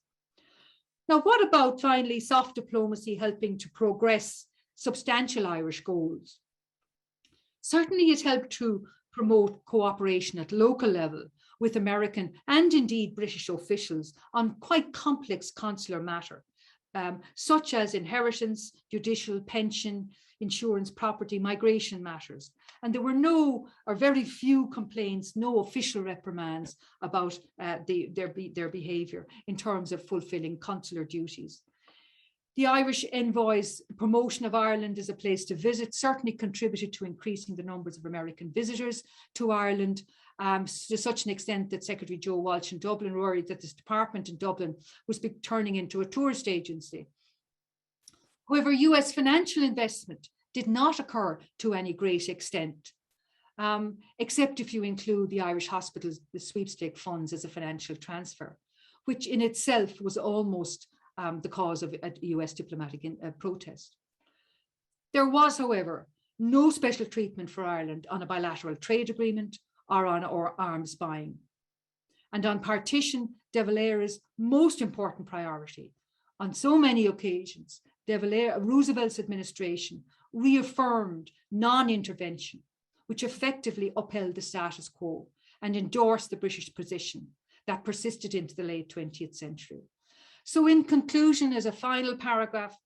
Now, what about finally soft diplomacy helping to progress substantial Irish goals? Certainly it helped to promote cooperation at local level with American and indeed British officials on quite complex consular matter, such as inheritance, judicial, pension, insurance, property, migration matters. And there were very few complaints, no official reprimands about their behaviour in terms of fulfilling consular duties. The Irish Envoys' promotion of Ireland as a place to visit certainly contributed to increasing the numbers of American visitors to Ireland, to such an extent that Secretary Joe Walsh in Dublin worried that this department in Dublin was turning into a tourist agency. However, US financial investment did not occur to any great extent, except if you include the Irish hospitals, the sweepstake funds as a financial transfer, which in itself was almost the cause of a US diplomatic protest. There was, however, no special treatment for Ireland on a bilateral trade agreement or on arms buying. And on partition, de Valera's most important priority, on so many occasions, Roosevelt's administration reaffirmed non-intervention, which effectively upheld the status quo and endorsed the British position that persisted into the late 20th century. So in conclusion, as a final paragraph,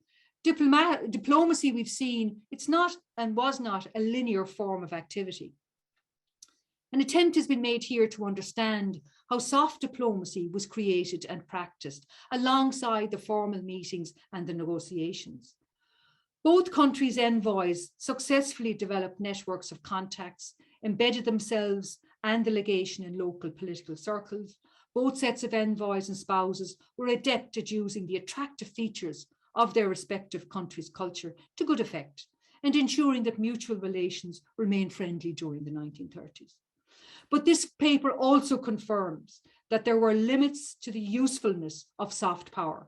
diplomacy we've seen, it's not and was not a linear form of activity. An attempt has been made here to understand how soft diplomacy was created and practiced alongside the formal meetings and the negotiations. Both countries' envoys successfully developed networks of contacts, embedded themselves and the legation in local political circles. Both sets of envoys and spouses were adept at using the attractive features of their respective countries' culture to good effect and ensuring that mutual relations remained friendly during the 1930s. But this paper also confirms that there were limits to the usefulness of soft power,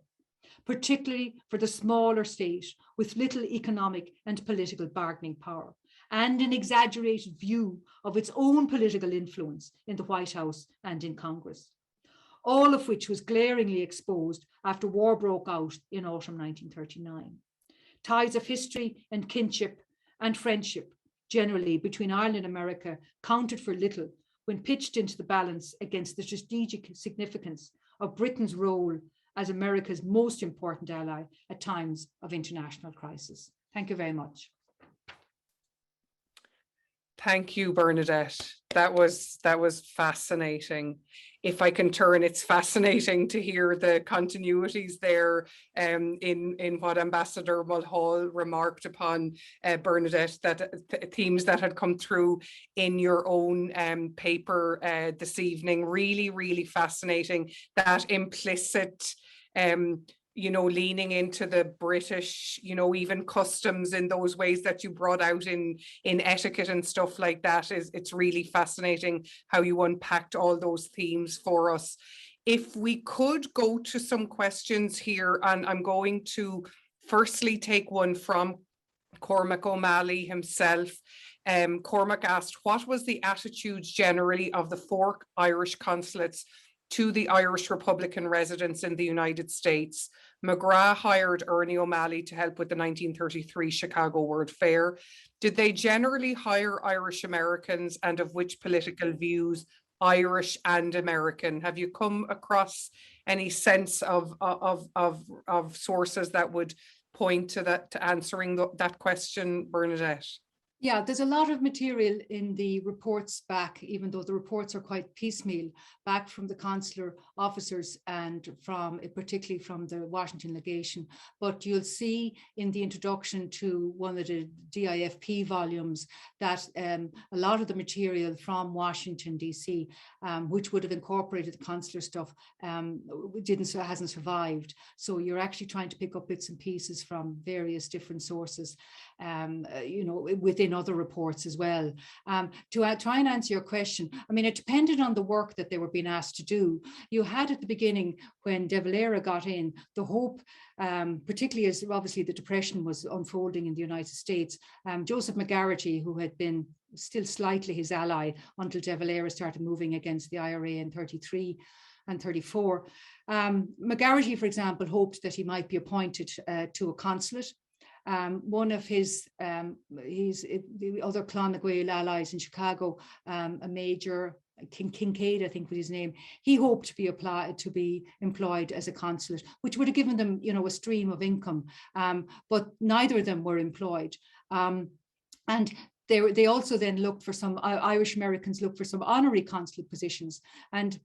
particularly for the smaller state with little economic and political bargaining power, and an exaggerated view of its own political influence in the White House and in Congress, all of which was glaringly exposed after war broke out in autumn 1939. Ties of history and kinship and friendship generally between Ireland and America counted for little when pitched into the balance against the strategic significance of Britain's role as America's most important ally at times of international crisis. Thank you very much. Thank you, Bernadette. That was fascinating. If I can turn, it's fascinating to hear the continuities there in what Ambassador Mulhall remarked upon, Bernadette, that themes that had come through in your own paper this evening. Really, really fascinating. That implicit leaning into the British, even customs in those ways that you brought out in etiquette and stuff like that. It's really fascinating how you unpacked all those themes for us. If we could go to some questions here, and I'm going to firstly take one from Cormac O'Malley himself. Cormac asked, what was the attitude generally of the 4 Irish consulates to the Irish Republican residents in the United States? McGrath hired Ernie O'Malley to help with the 1933 Chicago World Fair. Did they generally hire Irish Americans, and of which political views, Irish and American? Have you come across any sense of sources that would point to that, to answering that question, Bernadette? Yeah, there's a lot of material in the reports back, even though the reports are quite piecemeal, back from the consular officers and particularly from the Washington legation. But you'll see in the introduction to one of the DIFP volumes that a lot of the material from Washington, DC, which would have incorporated the consular stuff, hasn't survived. So you're actually trying to pick up bits and pieces from various different sources, within other reports as well. To try and answer your question, I mean, it depended on the work that they were being asked to do. You had at the beginning, when de Valera got in, the hope, particularly as obviously the Depression was unfolding in the United States, Joseph McGarrity, who had been still slightly his ally until de Valera started moving against the IRA in 33 and 34. McGarrity, for example, hoped that he might be appointed to a consulate. One of his the other Clan Gael allies in Chicago, a major Kincaid, I think was his name, he hoped to be employed as a consulate, which would have given them, a stream of income. But neither of them were employed. And they also then looked for some, Irish Americans looked for some honorary consulate positions. And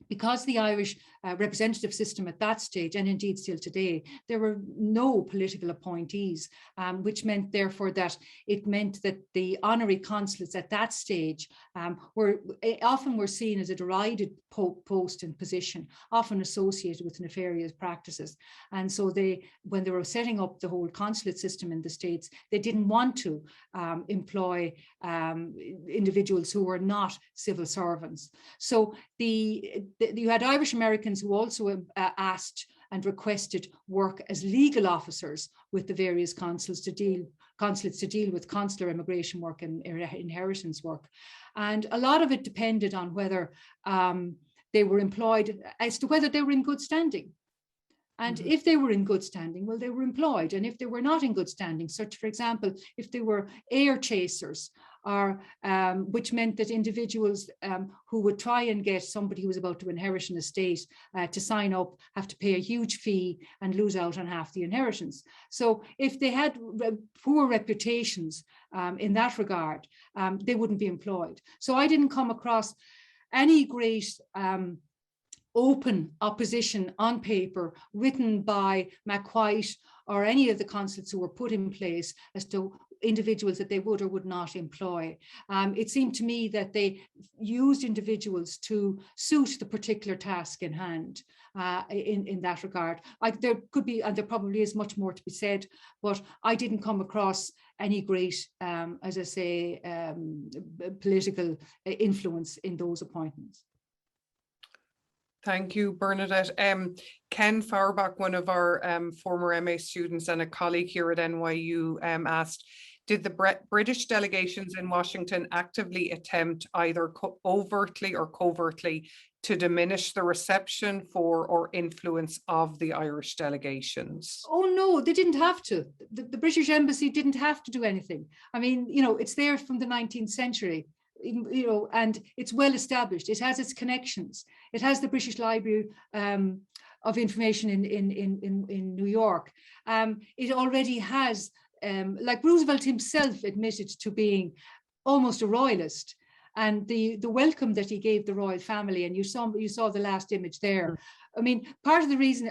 because the Irish representative system at that stage, and indeed still today, there were no political appointees, which meant therefore that the honorary consulates at that stage were seen as a derided post and position, often associated with nefarious practices. And so when they were setting up the whole consulate system in the States, they didn't want to employ individuals who were not civil servants. So you had Irish Americans who also asked and requested work as legal officers with the various consulates to deal with consular immigration work and inheritance work. And a lot of it depended on whether they were employed, as to whether they were in good standing. And if they were in good standing, well, they were employed. And if they were not in good standing, such, for example, if they were heir chasers, or which meant that individuals who would try and get somebody who was about to inherit an estate to sign up have to pay a huge fee and lose out on half the inheritance. So if they had poor reputations in that regard, they wouldn't be employed. So I didn't come across any great open opposition on paper written by McWhite or any of the consulates who were put in place as to individuals that they would or would not employ. It seemed to me that they used individuals to suit the particular task in hand in that regard. There could be, and there probably is much more to be said, but I didn't come across any great, as I say, political influence in those appointments. Thank you, Bernadette. Ken Fauerbach, one of our former MA students and a colleague here at NYU, asked, did the British delegations in Washington actively attempt either overtly or covertly to diminish the reception for or influence of the Irish delegations? Oh no, they didn't have to. The British Embassy didn't have to do anything. I mean, it's there from the 19th century. And it's well established. It has its connections. It has the British Library of Information in New York. It already has, like Roosevelt himself admitted to being almost a royalist. And the welcome that he gave the royal family, and you saw the last image there. I mean, part of the reason,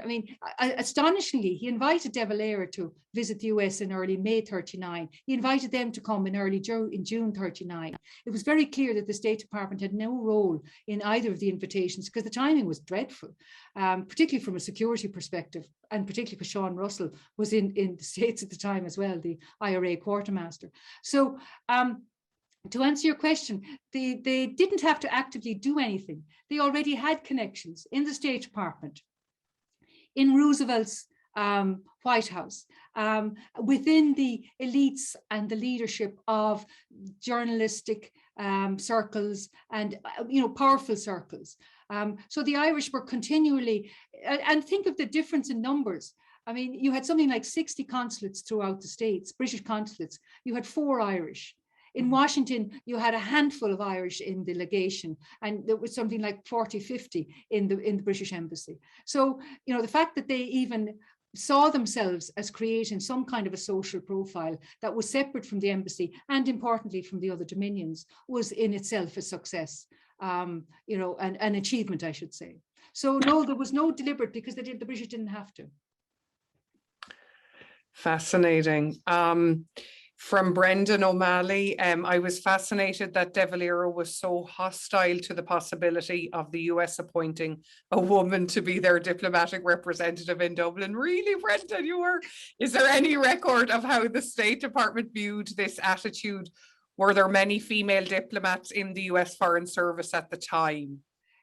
astonishingly, he invited de Valera to visit the US in early May 39. He invited them to come in June 39. It was very clear that the State Department had no role in either of the invitations because the timing was dreadful, particularly from a security perspective, and particularly because Sean Russell was in the States at the time as well, the IRA quartermaster. So, to answer your question, they didn't have to actively do anything. They already had connections in the State Department, in Roosevelt's White House, within the elites and the leadership of journalistic circles and powerful circles. So the Irish were continually, and think of the difference in numbers. I mean, you had something like 60 consulates throughout the States, British consulates. You had 4 Irish. In Washington, you had a handful of Irish in the legation, and there was something like 40, 50 in the British embassy. So, the fact that they even saw themselves as creating some kind of a social profile that was separate from the embassy and importantly from the other dominions was in itself a success, an achievement, I should say. So no, there was no deliberate, because the British didn't have to. Fascinating. From Brendan O'Malley, I was fascinated that De Valera was so hostile to the possibility of the US appointing a woman to be their diplomatic representative in Dublin. Really, Brendan, you were? Is there any record of how the State Department viewed this attitude? Were there many female diplomats in the US Foreign Service at the time?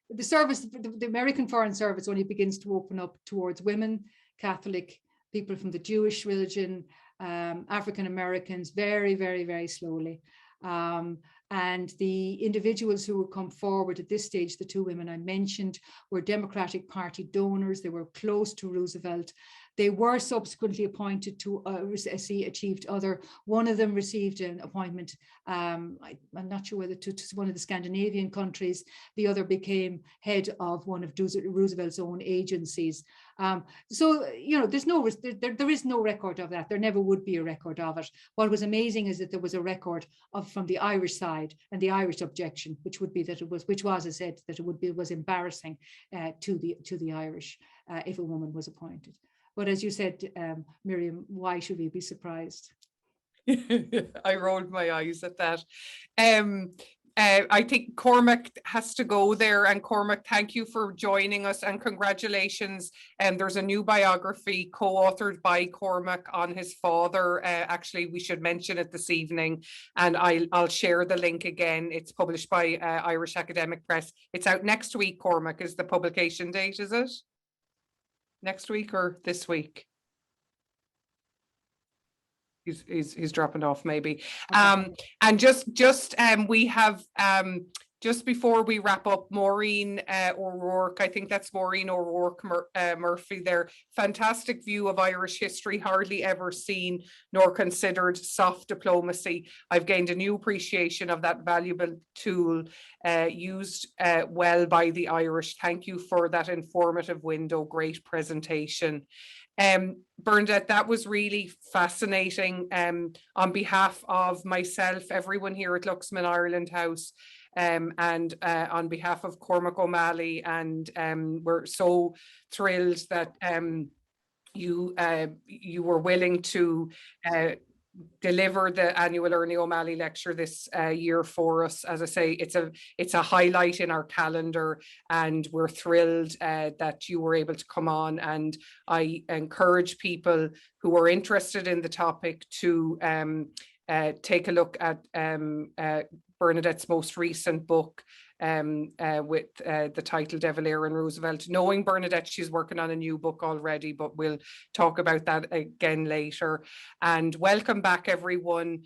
The service, the American Foreign Service only begins to open up towards women, Catholic, people from the Jewish religion, African Americans, very, very, very slowly. And the individuals who would come forward at this stage, the 2 women I mentioned, were Democratic Party donors. They were close to Roosevelt. They were subsequently appointed to achieved other. One of them received an appointment, I'm not sure whether to one of the Scandinavian countries. The other became head of one of Roosevelt's own agencies. So, there is no record of that. There never would be a record of it. What was amazing is that there was a record from the Irish side and the Irish objection, which would be that was, I said, that it was embarrassing to the Irish if a woman was appointed. But as you said, Miriam, why should we be surprised? I rolled my eyes at that. I think Cormac has to go there. And Cormac, thank you for joining us and congratulations. There's a new biography co-authored by Cormac on his father. Actually, we should mention it this evening, and I'll share the link again. It's published by Irish Academic Press. It's out next week, Cormac, is the publication date, is it? Next week or this week? He's dropping off maybe. Okay. And just we have just before we wrap up, Maureen O'Rourke, I think that's Maureen O'Rourke Murphy there. Fantastic view of Irish history, hardly ever seen nor considered. Soft diplomacy. I've gained a new appreciation of that valuable tool used well by the Irish. Thank you for that informative window. Great presentation. Bernadette, that was really fascinating. On behalf of myself, everyone here at Luxman Ireland House, and on behalf of Cormac O'Malley, and we're so thrilled that you were willing to deliver the annual Ernie O'Malley Lecture this year for us. As I say, it's a highlight in our calendar, and we're thrilled that you were able to come on. And I encourage people who are interested in the topic to take a look at Bernadette's most recent book with the title De Valera and Roosevelt. Knowing Bernadette, she's working on a new book already, but we'll talk about that again later. And welcome back, everyone.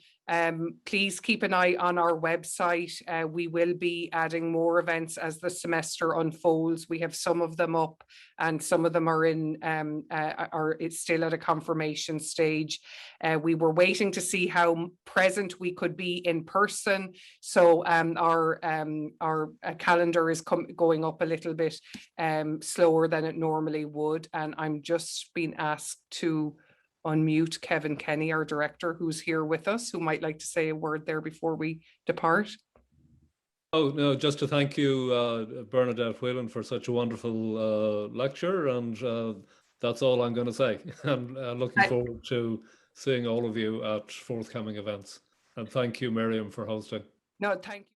Please keep an eye on our website. We will be adding more events as the semester unfolds. We have some of them up, and some of them are it's still at a confirmation stage. We were waiting to see how present we could be in person, so our calendar is going up a little bit slower than it normally would. And I'm just being asked to unmute Kevin Kenny, our director, who's here with us, who might like to say a word there before we depart. Oh, no, just to thank you, Bernadette Whelan, for such a wonderful lecture. And that's all I'm going to say. I'm looking forward to seeing all of you at forthcoming events. And thank you, Miriam, for hosting. No, thank you.